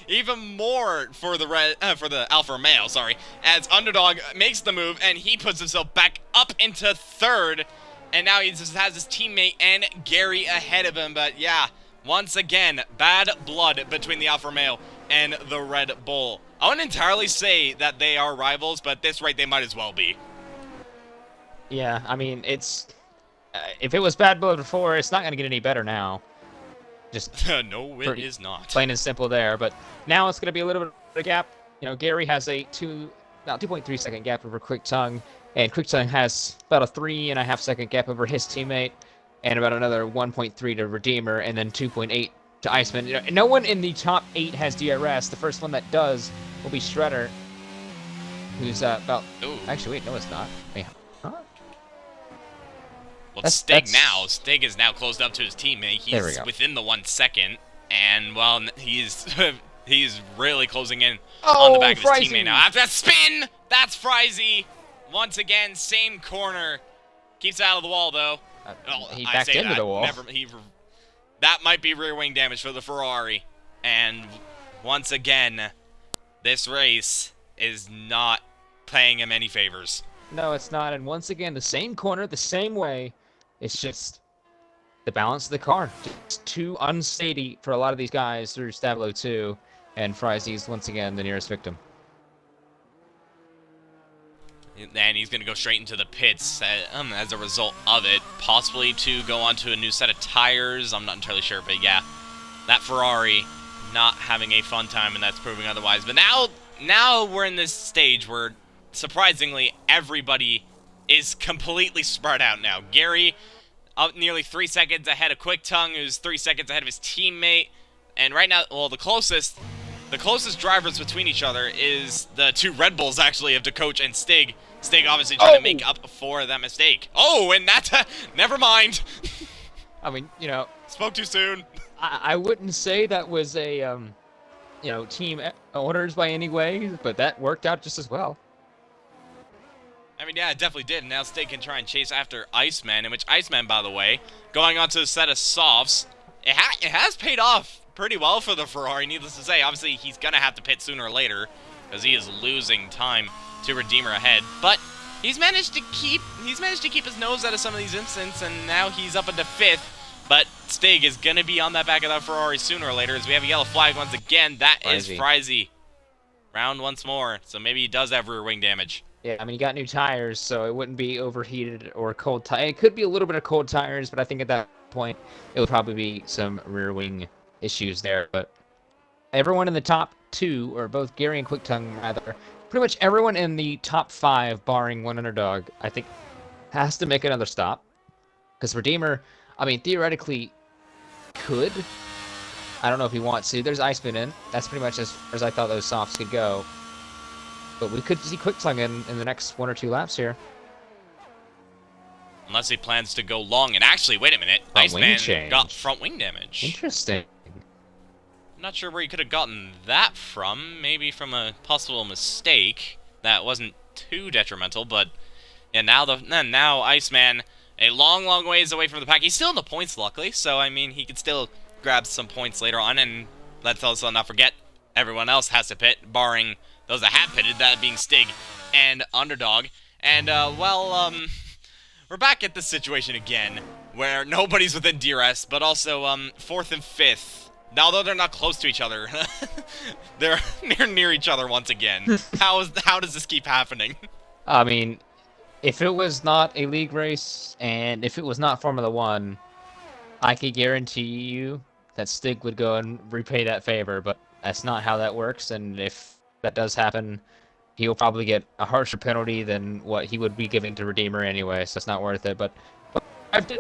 even more for the Alfa Romeo. Sorry, as Underdog makes the move and he puts himself back up into third. And now he just has his teammate and Gary ahead of him. But yeah, once again, bad blood between the Alfa Romeo and the Red Bull. I wouldn't entirely say that they are rivals, but at this rate, they might as well be. Yeah, I mean, it's... if it was bad blood before, it's not going to get any better now. Just no, it is not. Plain and simple there, but now it's going to be a little bit of a gap. You know, Gary has a 2.3 second gap over Quick Tongue, and Quick Tongue has about a 3.5 second gap over his teammate, and about another 1.3 to Redeemer, and then 2.8 to Iceman. You know, no one in the top 8 has DRS. The first one that does will be Shredder, who's about... Ooh. Actually, wait, no, it's not. Wait, huh? Well, Stig now. Stig is now closed up to his teammate. He's within the 1 second, and, well, he's really closing in on the back of his teammate now. After that spin, that's Frizy. Once again, same corner. Keeps it out of the wall, though. He backed into the wall. That might be rear wing damage for the Ferrari. And once again, this race is not paying him any favors. No, it's not. And once again, the same corner, the same way. It's just the balance of the car. It's too unsteady for a lot of these guys through Stablo 2. And Frizy's once again the nearest victim. And he's going to go straight into the pits as a result of it. Possibly to go on to a new set of tires. I'm not entirely sure, but yeah. That Ferrari not having a fun time, and that's proving otherwise. But now we're in this stage where, surprisingly, everybody is completely spread out now. Gary up nearly 3 seconds ahead of Quick Tongue, who's 3 seconds ahead of his teammate. And right now, well, the closest drivers between each other is the two Red Bulls, actually, of DeCoach and Stig. Stig obviously trying to make up for that mistake. Oh, and that's... never mind. I mean, you know... Spoke too soon. I wouldn't say that was a, you know, team orders by any way, but that worked out just as well. I mean, yeah, it definitely did. Now Stig can try and chase after Iceman, in which Iceman, by the way, going on to a set of softs, it has paid off pretty well for the Ferrari, needless to say. Obviously, he's going to have to pit sooner or later, because he is losing time to Redeemer ahead. But he's managed to keep his nose out of some of these incidents, and now he's up into 5th. But Stig is going to be on that back of that Ferrari sooner or later, as we have a yellow flag once again. That is Frizy. Round once more, so maybe he does have rear wing damage. Yeah, I mean, he got new tires, so it wouldn't be overheated or cold tires. It could be a little bit of cold tires, but I think at that point, it would probably be some rear wing issues there. But everyone in the top 2, or both Gary and Quick Tongue, rather, pretty much everyone in the top 5, barring one underdog, I think, has to make another stop. Because Redeemer, I mean, theoretically, could. I don't know if he wants to. There's Iceman in. That's pretty much as far as I thought those softs could go. But we could see Quick Tongue in the next 1 or 2 laps here. Unless he plans to go long. And actually, wait a minute. Iceman got front wing damage. Interesting. I'm not sure where he could have gotten that from. Maybe from a possible mistake. That wasn't too detrimental, but yeah, now Iceman a long ways away from the pack. He's still in the points, luckily, so I mean he could still grab some points later on. And let's also not forget, everyone else has to pit, barring those that have pitted, that being Stig and Underdog. And we're back at this situation again, where nobody's within DRS, but also 4th and 5th. Although they're not close to each other, they're near each other once again. How does this keep happening? I mean, if it was not a league race, and if it was not Formula 1, I could guarantee you that Stig would go and repay that favor, but that's not how that works, and if that does happen, he'll probably get a harsher penalty than what he would be giving to Redeemer anyway, so it's not worth it. But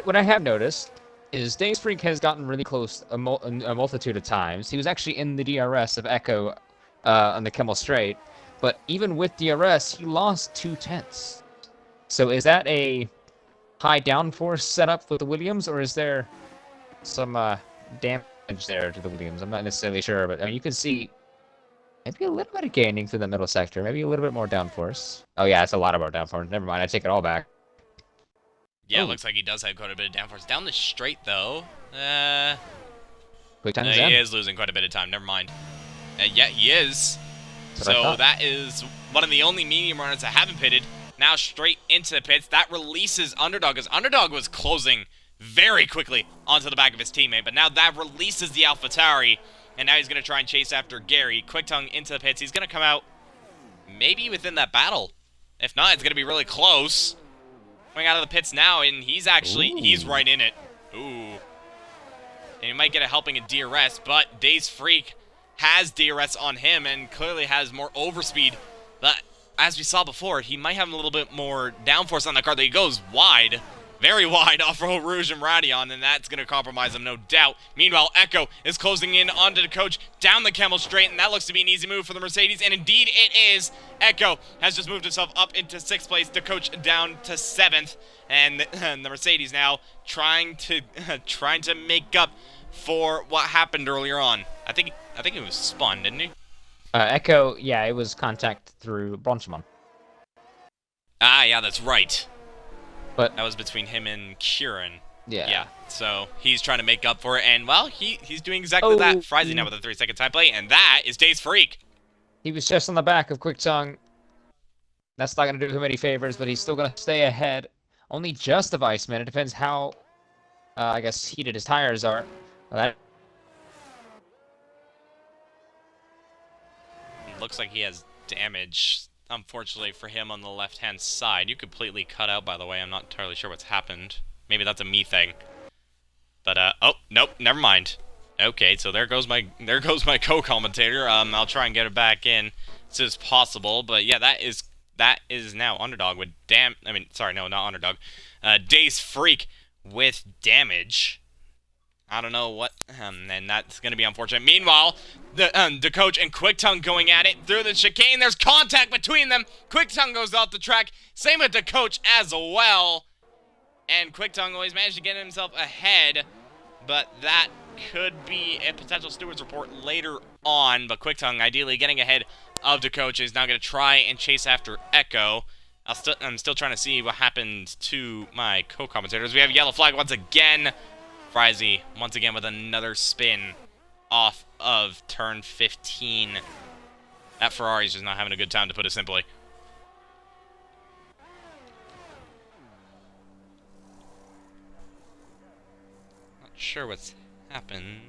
what I have noticed is Dave Sprink has gotten really close a multitude of times. He was actually in the DRS of Echo on the Kemmel Straight, but even with DRS, he lost 2/10. So is that a high downforce setup with the Williams, or is there some damage there to the Williams? I'm not necessarily sure, but I mean, you can see maybe a little bit of gaining through the middle sector, maybe a little bit more downforce. Oh yeah, it's a lot of more downforce. Never mind, I take it all back. Yeah, it looks like he does have quite a bit of downforce. Down the straight, though. Quick time's He in. is losing quite a bit of time. Never mind. Yeah, he is. That's what I So thought. that is one of the only medium runners that haven't pitted. Now straight into the pits. That releases Underdog, as Underdog was closing very quickly onto the back of his teammate. But now that releases the AlphaTauri. And now he's going to try and chase after Gary. Quick Tongue into the pits. He's going to come out maybe within that battle. If not, it's going to be really close. Coming out of the pits now, and he's right in it. Ooh. And he might get a helping of DRS, but Daze Freak has DRS on him and clearly has more overspeed. But as we saw before, he might have a little bit more downforce on that car that he goes wide. Very wide off Eau Rouge and Radion, and that's going to compromise him, no doubt. Meanwhile, Echo is closing in onto the coach down the Camel Straight, and that looks to be an easy move for the Mercedes, and indeed it is. Echo has just moved himself up into 6th place, the coach down to 7th, and the Mercedes now trying to make up for what happened earlier on. I think it was spun, didn't he? Echo, yeah, it was contact through Bronchemon. Ah, yeah, that's right. But that was between him and Kieran. Yeah. So he's trying to make up for it, and well, he's doing exactly that. Frizy now with a 3-second time play, and that is Daze Freak. He was just on the back of Quick Tongue. That's not going to do him any favors, but he's still going to stay ahead. Only just of Iceman. It depends how, I guess, heated his tires are. That looks like he has damage, unfortunately for him, on the left-hand side. You completely cut out, by the way. I'm not entirely sure what's happened. Maybe that's a me thing. But, oh, nope, never mind. Okay, so there goes my co-commentator. I'll try and get it back in as soon as possible. But yeah, that is now Underdog with not Underdog. Daze Freak with damage. I don't know what, and that's going to be unfortunate. Meanwhile, the coach and Quick Tongue going at it through the chicane. There's contact between them. Quick Tongue goes off the track. Same with the coach as well. And Quick Tongue always managed to get himself ahead, but that could be a potential stewards report later on. But Quick Tongue ideally getting ahead of the coach is now going to try and chase after Echo. I'm still trying to see what happened to my co-commentators. We have yellow flag once again. Frizy, once again, with another spin off of turn 15. That Ferrari's just not having a good time, to put it simply. Not sure what's happened.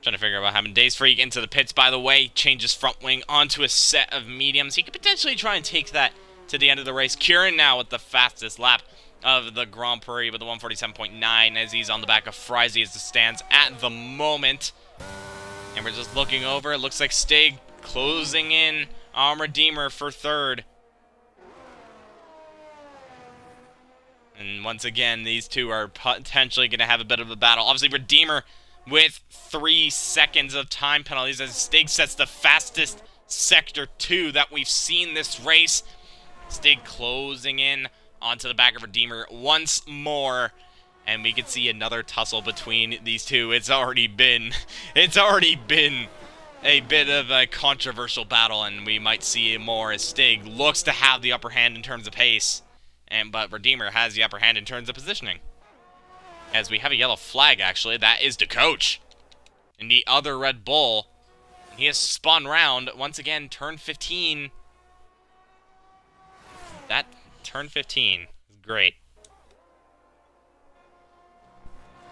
Trying to figure out what happened. Daze Freak into the pits, by the way. Changes front wing onto a set of mediums. He could potentially try and take that to the end of the race. Kieran now with the fastest lap of the Grand Prix with the 147.9 as he's on the back of Frizy as it stands at the moment. And we're just looking over. It looks like Stig closing in on Redeemer for 3rd. And once again, these two are potentially going to have a bit of a battle. Obviously, Redeemer with 3 seconds of time penalties as Stig sets the fastest Sector 2 that we've seen this race. Stig closing in onto the back of Redeemer once more, and we can see another tussle between these two. It's already been a bit of a controversial battle, and we might see more as Stig looks to have the upper hand in terms of pace, but Redeemer has the upper hand in terms of positioning. As we have a yellow flag, actually, that is the coach in the other Red Bull. He has spun round once again. Turn 15. That turn 15 is great.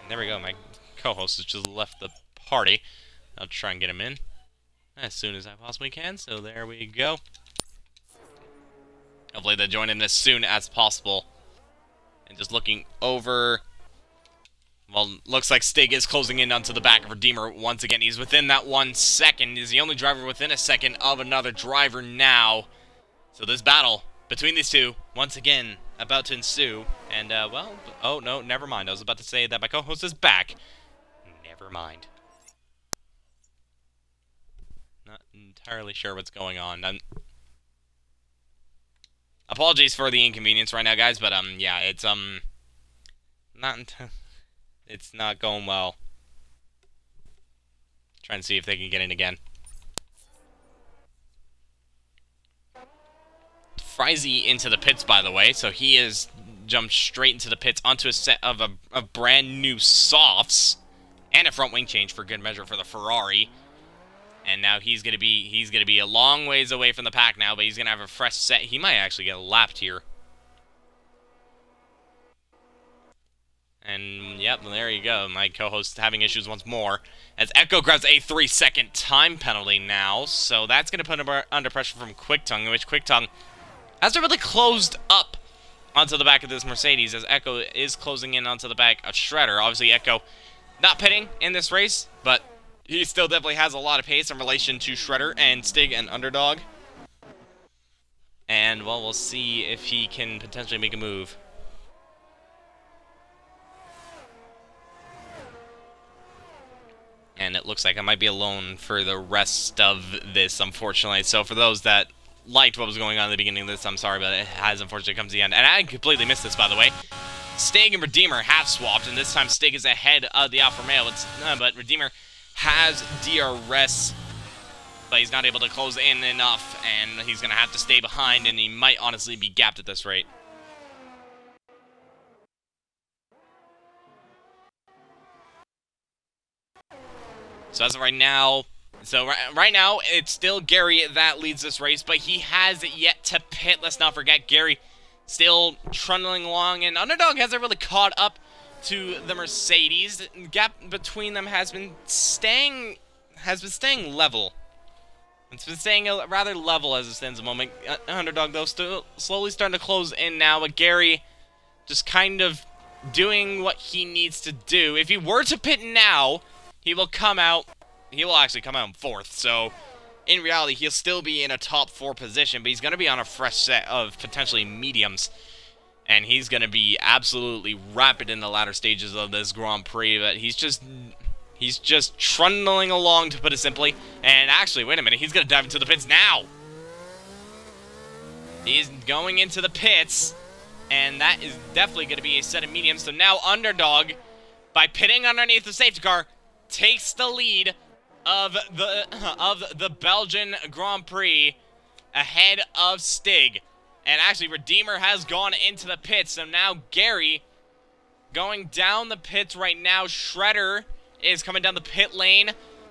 And there we go. My co-host has just left the party. I'll try and get him in as soon as I possibly can. So there we go. Hopefully they'll join in as soon as possible. And just looking over. Well, looks like Stig is closing in onto the back of Redeemer once again. He's within that 1 second. He's the only driver within a second of another driver now. So this battle between these two, once again, about to ensue. And, well, oh, no, never mind. I was about to say that my co-host is back. Never mind. Not entirely sure what's going on. Apologies for the inconvenience right now, guys, but, yeah, it's, it's not going well. Trying to see if they can get in again. Frizy into the pits, by the way, so he has jumped straight into the pits onto a set of brand new softs and a front wing change for good measure for the Ferrari. And now he's gonna be a long ways away from the pack now, but he's gonna have a fresh set. He might actually get lapped here. And yep, there you go. My co-host having issues once more as Echo grabs a 3-second time penalty now. So that's gonna put him under pressure from Quick-Tongue, in which Quick-Tongue hasn't really closed up onto the back of this Mercedes, as Echo is closing in onto the back of Shredder. Obviously, Echo not pitting in this race, but he still definitely has a lot of pace in relation to Shredder and Stig and Underdog. And, well, we'll see if he can potentially make a move. And it looks like I might be alone for the rest of this, unfortunately. So for those that liked what was going on at the beginning of this, I'm sorry, but it has unfortunately come to the end. And I completely missed this, by the way. Stig and Redeemer have swapped, and this time Stig is ahead of the Alfa Romeo. But Redeemer has DRS, but he's not able to close in enough, and he's going to have to stay behind, and he might honestly be gapped at this rate. So as of right now, right now, it's still Gary that leads this race, but he has yet to pit. Let's not forget, Gary still trundling along, and Underdog hasn't really caught up to the Mercedes. The gap between them has been staying level. It's been staying rather level as it stands at the moment. Underdog, though, still slowly starting to close in now, but Gary just kind of doing what he needs to do. If he were to pit now, he will actually come out in 4th, so in reality, he'll still be in a top 4 position, but he's going to be on a fresh set of potentially mediums, and he's going to be absolutely rapid in the latter stages of this Grand Prix, but he's just trundling along, to put it simply. And actually, wait a minute, he's going to dive into the pits now. He's going into the pits, and that is definitely going to be a set of mediums. So now Underdog, by pitting underneath the safety car, takes the lead of the Belgian Grand Prix ahead of Stig. And actually, Redeemer has gone into the pits, so now Gary going down the pits right now. Shredder is coming down the pit lane,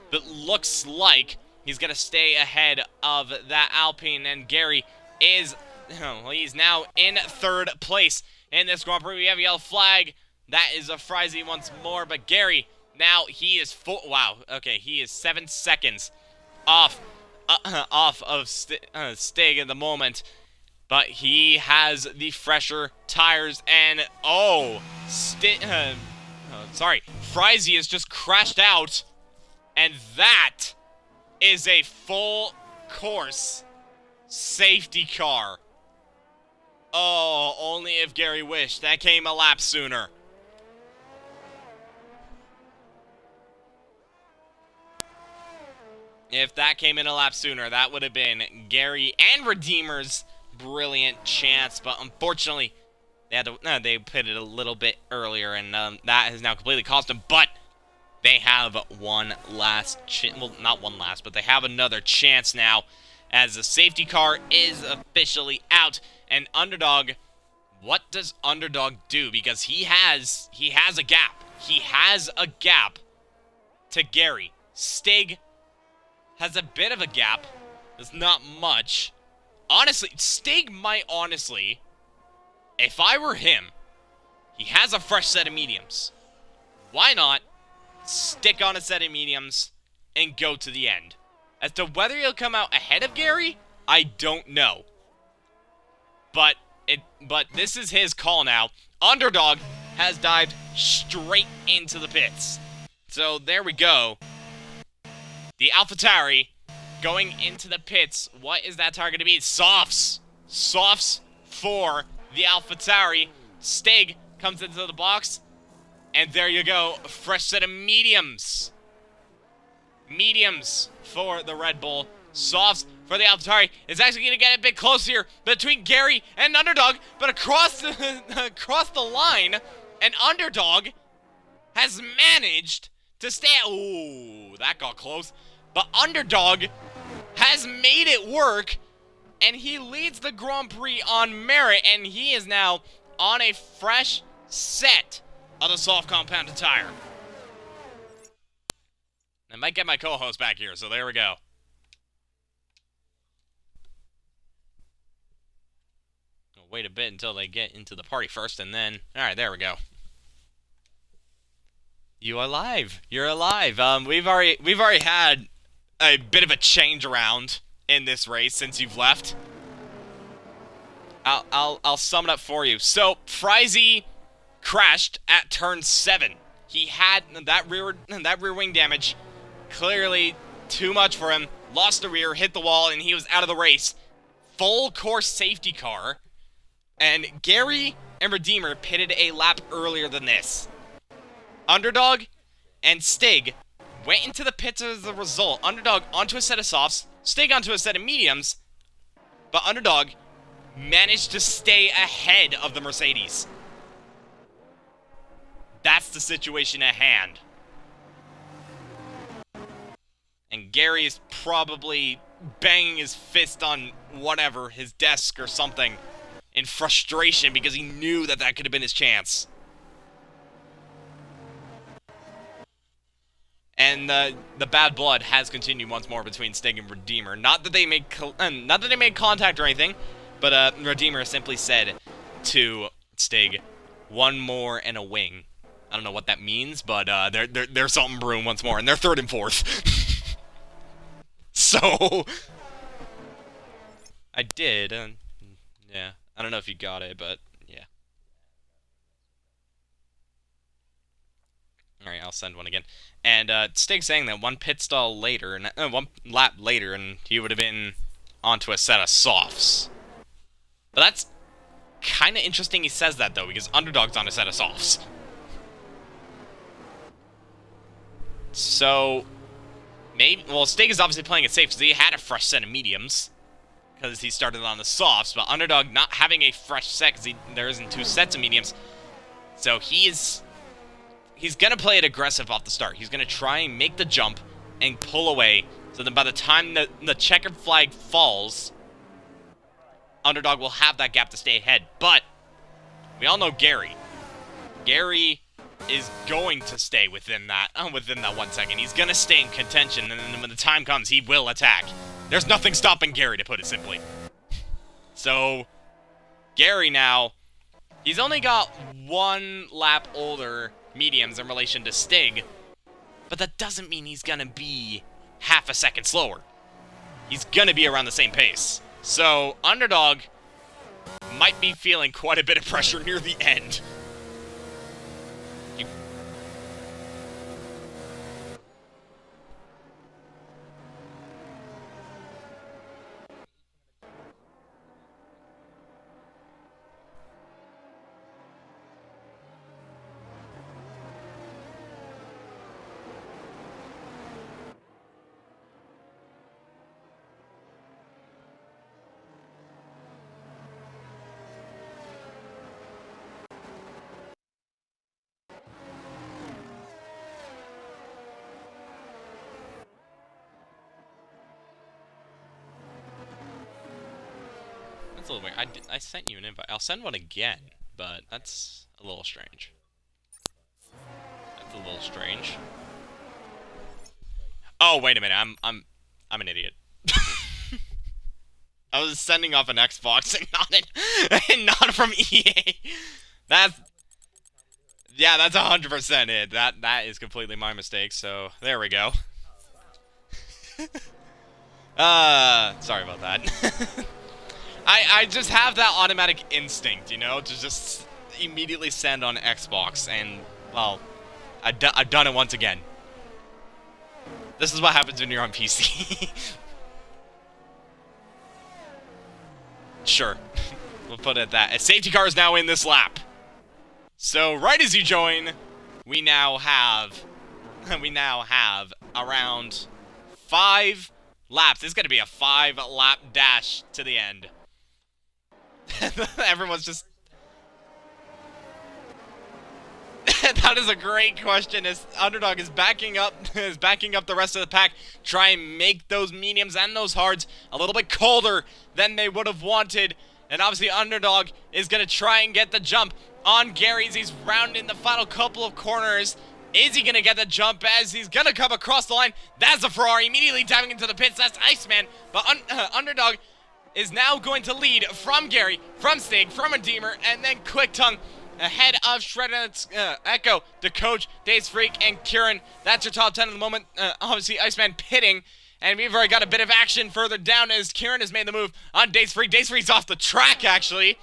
but looks like he's going to stay ahead of that Alpine, and Gary is, well, he's now in 3rd place in this Grand Prix. We have a yellow flag. That is a Frizy once more, but Gary, now he is he is 7 seconds off of Stig at the moment, but he has the fresher tires, and Frizy has just crashed out, and that is a full course safety car. Oh, only if Gary wished that came a lap sooner. If that came in a lap sooner, that would have been Gary and Redeemer's brilliant chance, but unfortunately, they pitted a little bit earlier, and that has now completely cost them, but they have one last well, not one last, but they have another chance now, as the safety car is officially out, and Underdog, what does Underdog do? Because he has a gap. He has a gap to Gary. Stig has a bit of a gap. It's not much. Honestly, Stig might honestly, if I were him, he has a fresh set of mediums. Why not stick on a set of mediums and go to the end? As to whether he'll come out ahead of Gary, I don't know. But this is his call now. Underdog has dived straight into the pits. So there we go. The AlphaTauri going into the pits. What is that target to be? Softs. Softs for the AlphaTauri. Stig comes into the box. And there you go. A fresh set of mediums. Mediums for the Red Bull. Softs for the AlphaTauri. It's actually going to get a bit close here between Gary and Underdog. But across the line, an Underdog has managed to stay. Ooh, that got close. But Underdog has made it work and he leads the Grand Prix on merit, and he is now on a fresh set of the soft compounded tire. I might get my co-host back here, so there we go. I'll wait a bit until they get into the party first, and then... Alright, there we go. You are alive. You're alive. We've already had a bit of a change around in this race since you've left. I'll sum it up for you. So, Frizy crashed at turn 7. He had that rear wing damage. Clearly too much for him. Lost the rear, hit the wall, and he was out of the race. Full course safety car. And Gary and Redeemer pitted a lap earlier than this. Underdog and Stig went into the pits as a result. Underdog onto a set of softs, Stig onto a set of mediums, but Underdog managed to stay ahead of the Mercedes. That's the situation at hand. And Gary is probably banging his fist on whatever, his desk or something, in frustration because he knew that that could have been his chance. And the bad blood has continued once more between Stig and Redeemer. Not that they made contact or anything, but Redeemer simply said to Stig, "One more and a wing." I don't know what that means, but there's something brewing once more, and they're 3rd and 4th. So I did, yeah. I don't know if you got it, but yeah. Alright, I'll send one again. And Stig saying that one pit stall later, and one lap later, and he would have been onto a set of softs. But that's kind of interesting he says that, though, because Underdog's on a set of softs. So, maybe... Well, Stig is obviously playing it safe, because he had a fresh set of mediums. Because he started on the softs, but Underdog not having a fresh set, because there isn't 2 sets of mediums. So, he's going to play it aggressive off the start. He's going to try and make the jump and pull away. So then by the time the checkered flag falls, Underdog will have that gap to stay ahead. But we all know Gary. Gary is going to stay within that 1 second. He's going to stay in contention, and then when the time comes, he will attack. There's nothing stopping Gary, to put it simply. So, Gary now, he's only got 1 lap older mediums in relation to Stig, but that doesn't mean he's gonna be half a second slower. He's gonna be around the same pace. So, Underdog might be feeling quite a bit of pressure near the end. That's a little weird. I sent you an invite. I'll send one again, but that's a little strange. That's a little strange. Oh, wait a minute. I'm an idiot. I was sending off an Xbox and not from EA. That's 100% it. That is completely my mistake. So there we go. Sorry about that. I just have that automatic instinct, you know, to just immediately send on Xbox, and, well, I've done it once again. This is what happens when you're on PC. Sure. We'll put it at that. A safety car is now in this lap. So, right as you join, we now have around 5 laps. This is going to be a 5-lap dash to the end. Everyone's just... That is a great question. As Underdog is backing up, the rest of the pack, try and make those mediums and those hards a little bit colder than they would have wanted. And obviously, Underdog is gonna try and get the jump on Gary's. He's rounding the final couple of corners. Is he gonna get the jump as he's gonna come across the line? That's a Ferrari immediately diving into the pits. That's Iceman, but Underdog is now going to lead from Gary, from Stig, from Redeemer, and then Quick Tongue ahead of Shredder, Echo, the coach, Days Freak, and Kieran. That's your top 10 at the moment. Obviously, Iceman pitting, and we've already got a bit of action further down as Kieran has made the move on Days Freak. Days Freak's off the track, actually.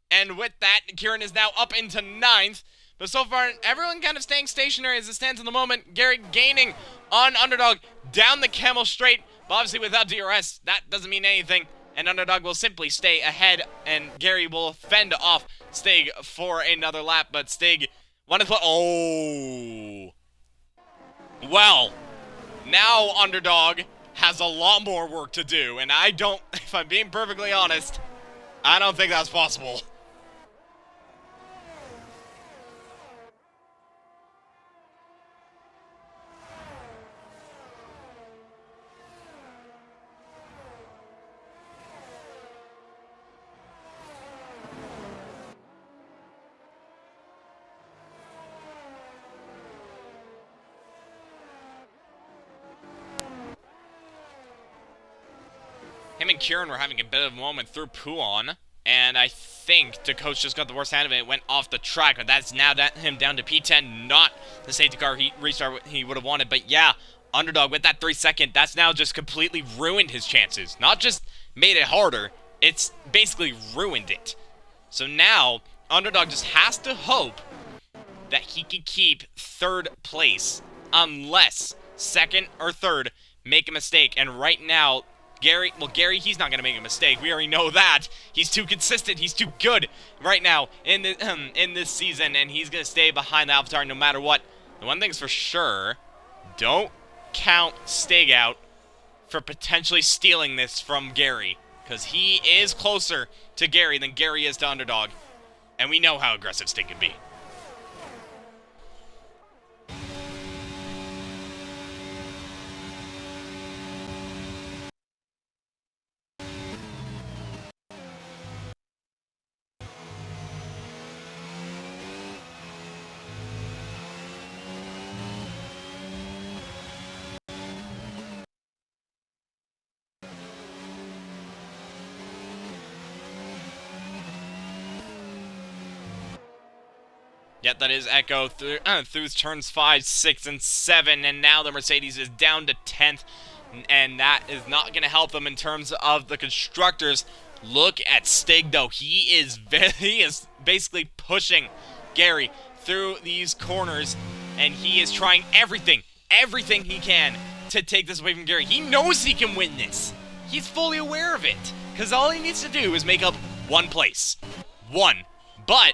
And with that, Kieran is now up into 9th. But so far, everyone kind of staying stationary as it stands in the moment. Gary gaining on Underdog down the Camel Straight. But obviously, without DRS, that doesn't mean anything. And Underdog will simply stay ahead, and Gary will fend off Stig for another lap. But Stig wanted to... Oh! Well, now Underdog has a lot more work to do. And I don't... If I'm being perfectly honest, I don't think that's possible. Him and Kieran were having a bit of a moment through Puon, and I think the coach just got the worst hand of it. It went off the track, but that's now him down to P10, not the safety car restart he would have wanted. But yeah, Underdog with that 3-second, that's now just completely ruined his chances. Not just made it harder, it's basically ruined it. So now, Underdog just has to hope that he can keep 3rd place, unless 2nd or 3rd make a mistake. And right now, Gary, he's not going to make a mistake. We already know that. He's too consistent. He's too good right now in this season, and he's going to stay behind the Avatar no matter what. The one thing's for sure, don't count Stig out for potentially stealing this from Gary, because he is closer to Gary than Gary is to Underdog, and we know how aggressive Stig can be. Yep, that is Echo through turns 5, 6, and 7, and now the Mercedes is down to 10th, and that is not going to help them in terms of the constructors. Look at Stig, though. He is basically pushing Gary through these corners, and he is trying everything he can to take this away from Gary. He knows he can win this. He's fully aware of it, because all he needs to do is make up 1 place. 1. But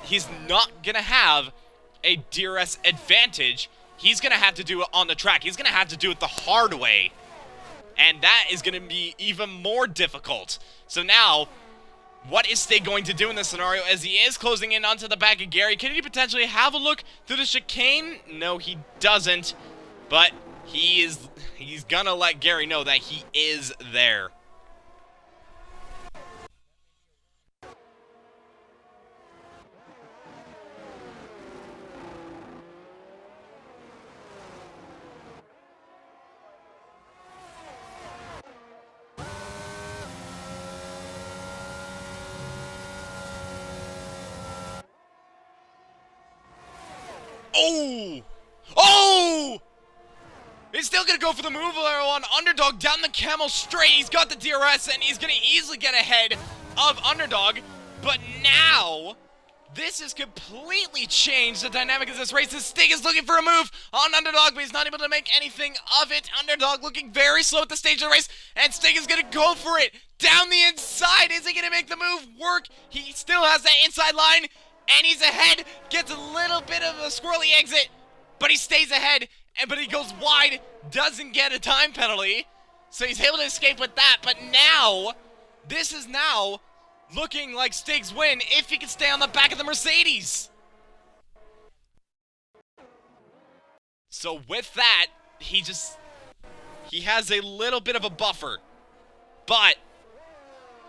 he's not going to have a DRS advantage. He's going to have to do it on the track. He's going to have to do it the hard way. And that is going to be even more difficult. So now, what is Stig going to do in this scenario as he is closing in onto the back of Gary? Can he potentially have a look through the chicane? No, he doesn't. But he's going to let Gary know that he is there. Oh! Oh! He's still going to go for the move on Underdog down the Camel Straight. He's got the DRS, and he's going to easily get ahead of Underdog. But now, this has completely changed the dynamic of this race. Stig is looking for a move on Underdog, but he's not able to make anything of it. Underdog looking very slow at the stage of the race, and Stig is going to go for it down the inside. Is he going to make the move work? He still has that inside line. And he's ahead, gets a little bit of a squirrely exit, but he stays ahead, but he goes wide, doesn't get a time penalty, so he's able to escape with that. But now, this is now looking like Stig's win if he can stay on the back of the Mercedes. So with that, he has a little bit of a buffer. But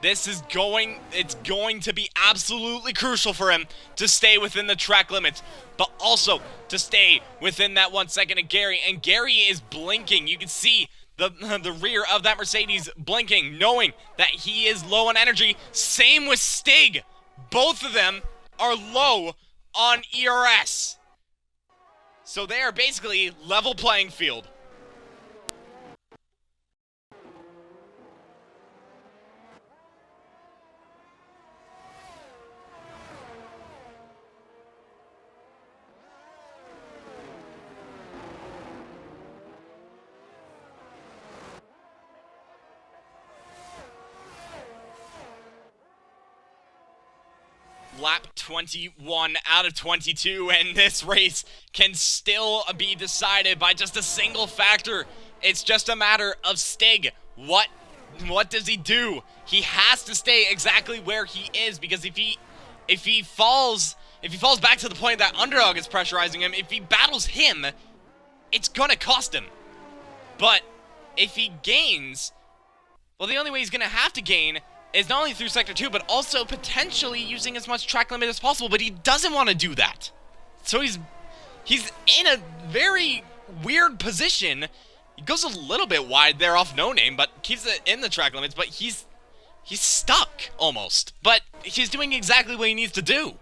it's going to be absolutely crucial for him to stay within the track limits, but also to stay within that 1 second of Gary. And Gary is blinking. You can see the rear of that Mercedes blinking, knowing that he is low on energy. Same with Stig. Both of them are low on ERS. So they are basically level playing field. Lap 21 out of 22, and this race can still be decided by just a single factor. It's just a matter of Stig. What does he do? He has to stay exactly where he is, because if he falls back to the point that Underdog is pressurizing him, if he battles him, it's gonna cost him. But if he gains, well, the only way he's gonna have to gain is not only through Sector 2, but also potentially using as much track limit as possible, but he doesn't want to do that. So he's in a very weird position. He goes a little bit wide there off No Name, but keeps it in the track limits, but he's stuck, almost. But he's doing exactly what he needs to do.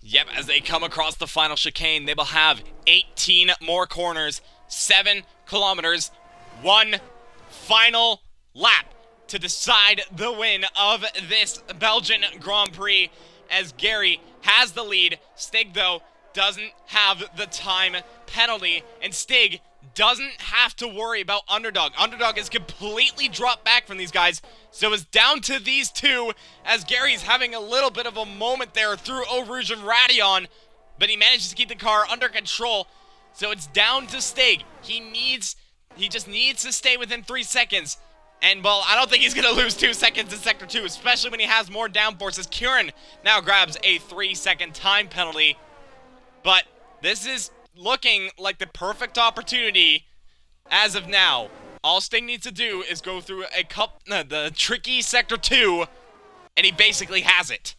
Yep, as they come across the final chicane, they will have 18 more corners, 7 kilometers, 1 final lap to decide the win of this Belgian Grand Prix, as Gary has the lead. Stig, though, doesn't have the time penalty, and Stig doesn't have to worry about Underdog. Underdog is completely dropped back from these guys, so it's down to these two, as Gary's having a little bit of a moment there through Eau Rouge and Radion, but he manages to keep the car under control, so it's down to Stig. He just needs to stay within 3 seconds, and, well, I don't think he's going to lose 2 seconds in Sector 2, especially when he has more downforce, as Kieran now grabs a 3-second time penalty, but this is looking like the perfect opportunity as of now. All Sting needs to do is go through the tricky Sector 2, and he basically has it.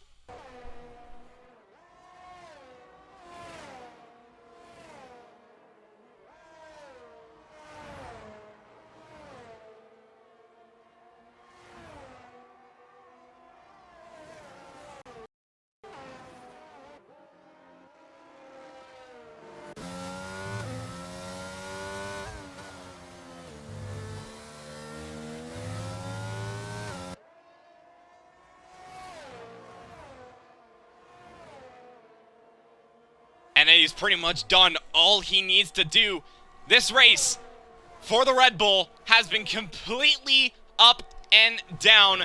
And he's pretty much done all he needs to do. This race for the Red Bull has been completely up and down,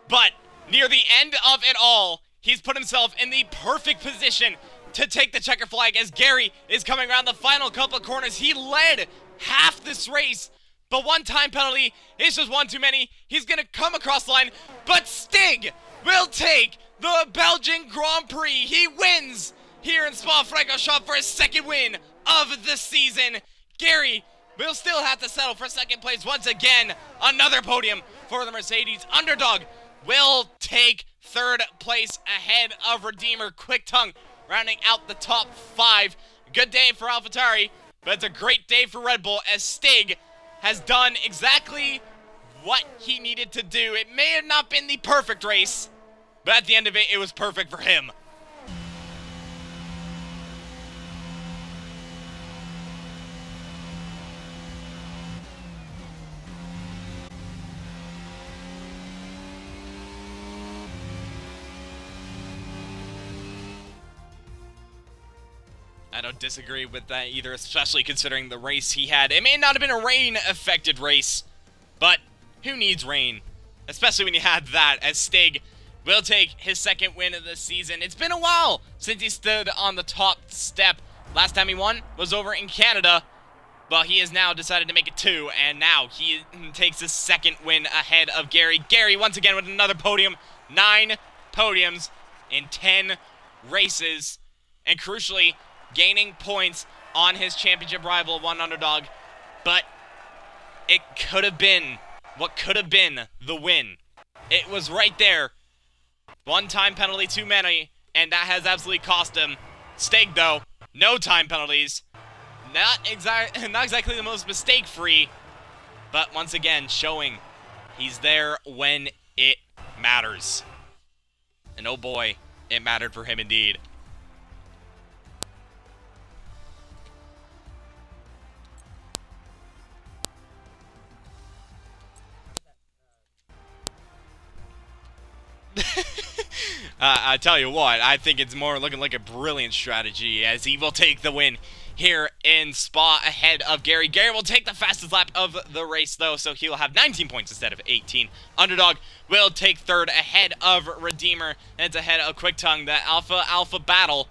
but near the end of it all, he's put himself in the perfect position to take the checker flag, as Gary is coming around the final couple of corners. He led half this race, but one time penalty is just one too many. He's gonna come across the line, but Stig will take the Belgian Grand Prix. He wins here in Spa-Francorchamps for his second win of the season. Gary will still have to settle for second place once again. Another podium for the Mercedes. Underdog will take third place ahead of Redeemer Quick Tongue, rounding out the top 5. Good day for AlphaTauri, but it's a great day for Red Bull, as Stig has done exactly what he needed to do. It may have not been the perfect race, but at the end of it, it was perfect for him. I don't disagree with that either, especially considering the race he had. It may not have been a rain-affected race, but who needs rain? Especially when you had that, as Stig will take his second win of the season. It's been a while since he stood on the top step. Last time he won was over in Canada, but he has now decided to make it 2, and now he takes his second win ahead of Gary. Gary, once again, with another podium. 9 podiums in 10 races, and crucially, gaining points on his championship rival, One Underdog. But it could have been what could have been the win. It was right there. One time penalty too many, and that has absolutely cost him. Stig, though, no time penalties. Not exactly the most mistake-free, but once again, showing he's there when it matters. And oh boy, it mattered for him indeed. I tell you what, I think it's more looking like a brilliant strategy, as he will take the win here in Spa ahead of Gary. Gary will take the fastest lap of the race, though, so he'll have 19 points instead of 18. Underdog will take third ahead of Redeemer, and it's ahead of Quick Tongue. The Alpha battle,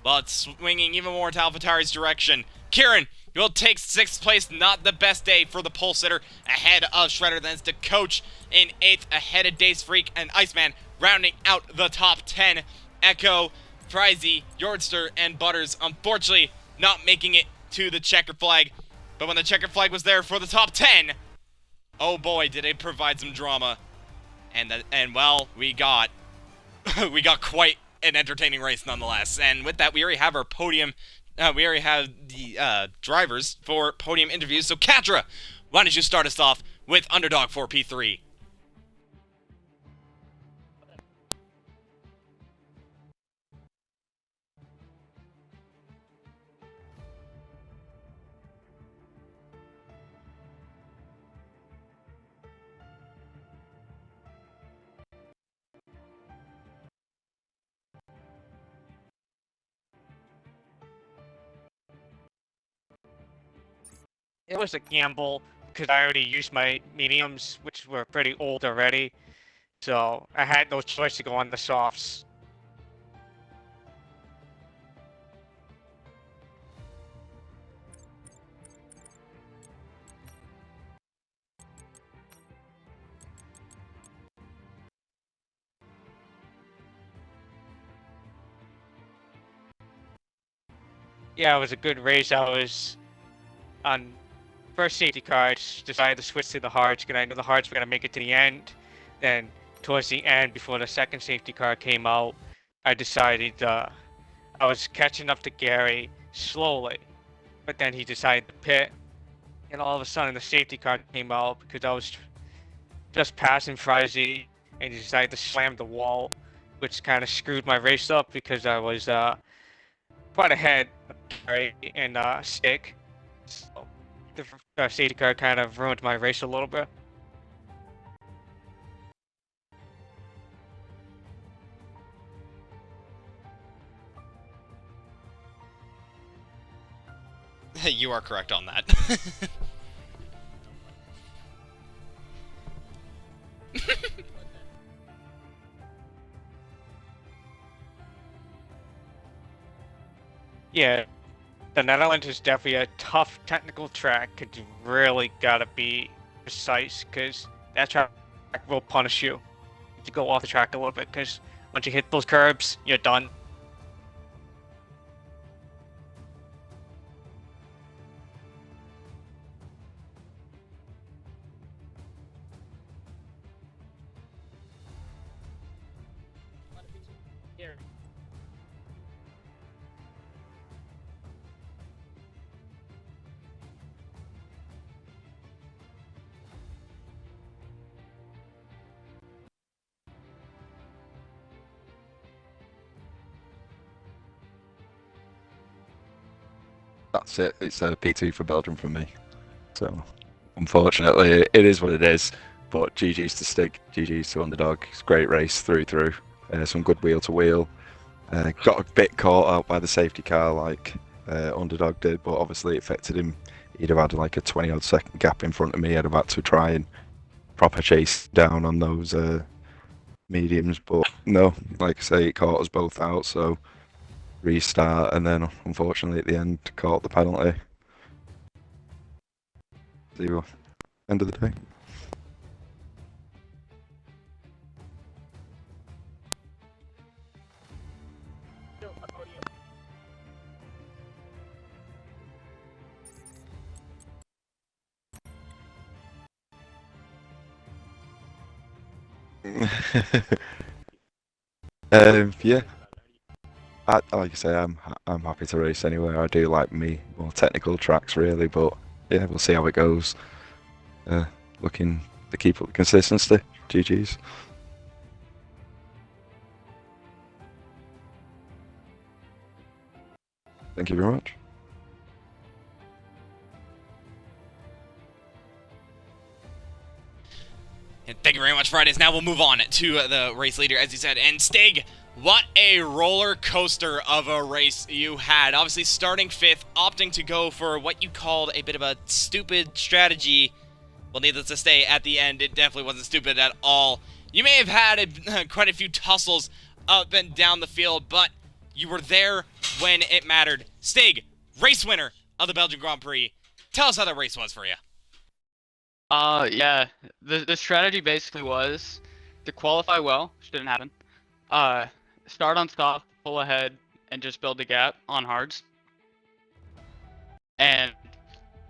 well, it's swinging even more to AlphaTauri's direction. Kieran will take 6th place, not the best day for the pole sitter, ahead of Shredder. Then it's the Coach in 8th, ahead of Days Freak and Iceman, rounding out the top 10. Echo, Frizy, Yordster, and Butters, unfortunately, not making it to the checker flag. But when the checker flag was there for the top 10, oh boy, did it provide some drama. And well, we got quite an entertaining race nonetheless. And with that, we already have our podium. We already have the drivers for podium interviews. So, Katra, why don't you start us off with Underdog for P3? It was a gamble because I already used my mediums, which were pretty old already. So I had no choice to go on the softs. Yeah, it was a good race. I was on first safety car. Decided to switch to the hards because I knew the hards were going to make it to the end. Then towards the end, before the second safety car came out, I decided I was catching up to Gary slowly. But then he decided to pit. And all of a sudden the safety car came out because I was just passing Frizy, and he decided to slam the wall, which kind of screwed my race up because I was quite ahead of Gary and Stick. So the safety car kind of ruined my race a little bit. You are correct on that. Yeah, the Netherlands is definitely a tough technical track because you really gotta be precise because that track will punish you if you go off the track a little bit because once you hit those curbs, you're done. That's it. It's a P2 for Belgium from me. So, unfortunately, it is what it is. But GG's to Stig, GG's to Underdog. It's a great race through. Some good wheel to wheel. Got a bit caught out by the safety car, like Underdog did, but obviously it affected him. He'd have had like a 20-odd second gap in front of me. I'd have had to try and proper chase down on those mediums, but no, like I say, it caught us both out, so restart, and then unfortunately at the end caught the penalty. See you end of the day. Yeah, like I say, I'm happy to race anywhere. I do like me more technical tracks really, but yeah, we'll see how it goes. Looking to keep up the consistency. GG's. Thank you very much. And thank you very much, Fridays. Now we'll move on to the race leader, as you said. And Stig, what a roller coaster of a race you had. Obviously starting 5th, opting to go for what you called a bit of a stupid strategy. Well, needless to say, at the end, it definitely wasn't stupid at all. You may have had quite a few tussles up and down the field, but you were there when it mattered. Stig, race winner of the Belgian Grand Prix. Tell us how that race was for you. Yeah. The strategy basically was to qualify well, which didn't happen. Start on soft, pull ahead, and just build the gap on hards. And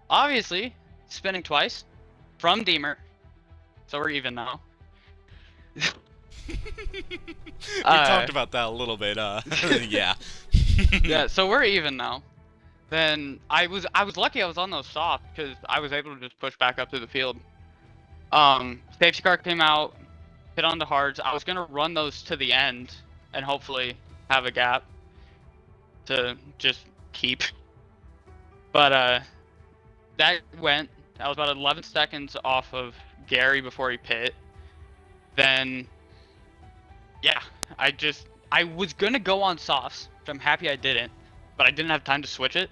obviously, spinning twice from Deemer, so we're even now. We talked about that a little bit, yeah. Yeah, so we're even now. Then I was lucky I was on those soft because I was able to just push back up to the field. Safety car came out, hit on the hards. I was gonna run those to the end and hopefully have a gap to just keep. But that went. I was about 11 seconds off of Gary before he pit. Then, yeah, I was gonna go on softs, which I'm happy I didn't, but I didn't have time to switch it.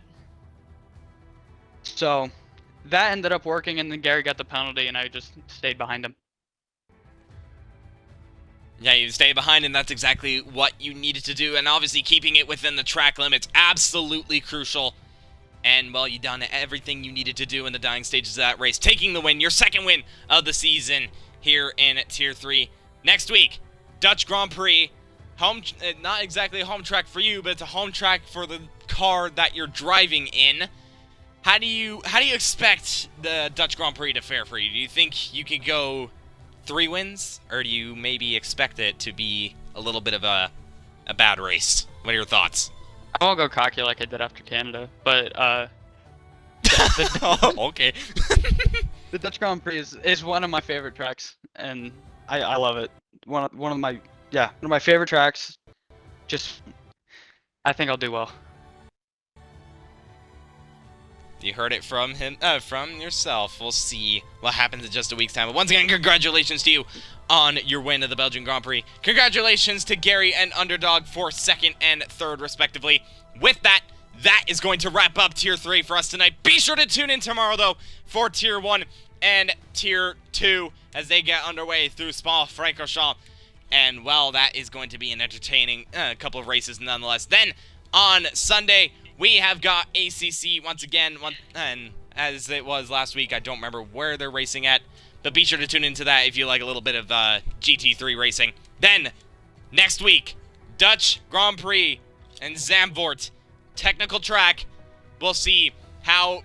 So that ended up working, and then Gary got the penalty, and I just stayed behind him. Yeah, you stay behind, and that's exactly what you needed to do. And obviously keeping it within the track limits, absolutely crucial. And, well, you done everything you needed to do in the dying stages of that race, taking the win, your second win of the season here in Tier 3. Next week, Dutch Grand Prix. Not exactly a home track for you, but it's a home track for the car that you're driving in. How do you expect the Dutch Grand Prix to fare for you? Do you think you could go 3 wins, or do you maybe expect it to be a little bit of a bad race? What are your thoughts? I won't go cocky like I did after Canada, but Okay. the Dutch Grand Prix is one of my favorite tracks, and I love it. One of my favorite tracks. Just, I think I'll do well. You heard it from him, from yourself. We'll see what happens in just a week's time. But once again, congratulations to you on your win of the Belgian Grand Prix. Congratulations to Gary and Underdog for 2nd and 3rd, respectively. With that, that is going to wrap up Tier 3 for us tonight. Be sure to tune in tomorrow, though, for Tier 1 and Tier 2 as they get underway through Spa-Francorchamps. And, well, that is going to be an entertaining couple of races nonetheless. Then, on Sunday, we have got ACC once again, and as it was last week, I don't remember where they're racing at, but be sure to tune into that if you like a little bit of GT3 racing. Then, next week, Dutch Grand Prix and Zandvoort technical track. We'll see how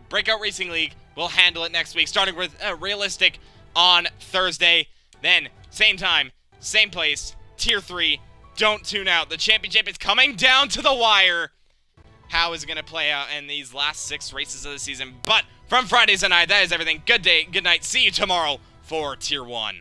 Breakout Racing League will handle it next week, starting with Realistic on Thursday. Then, same time, same place, Tier 3. Don't tune out. The championship is coming down to the wire. How is it going to play out in these last 6 races of the season? But from Fridays and I, that is everything. Good day, good night. See you tomorrow for Tier 1.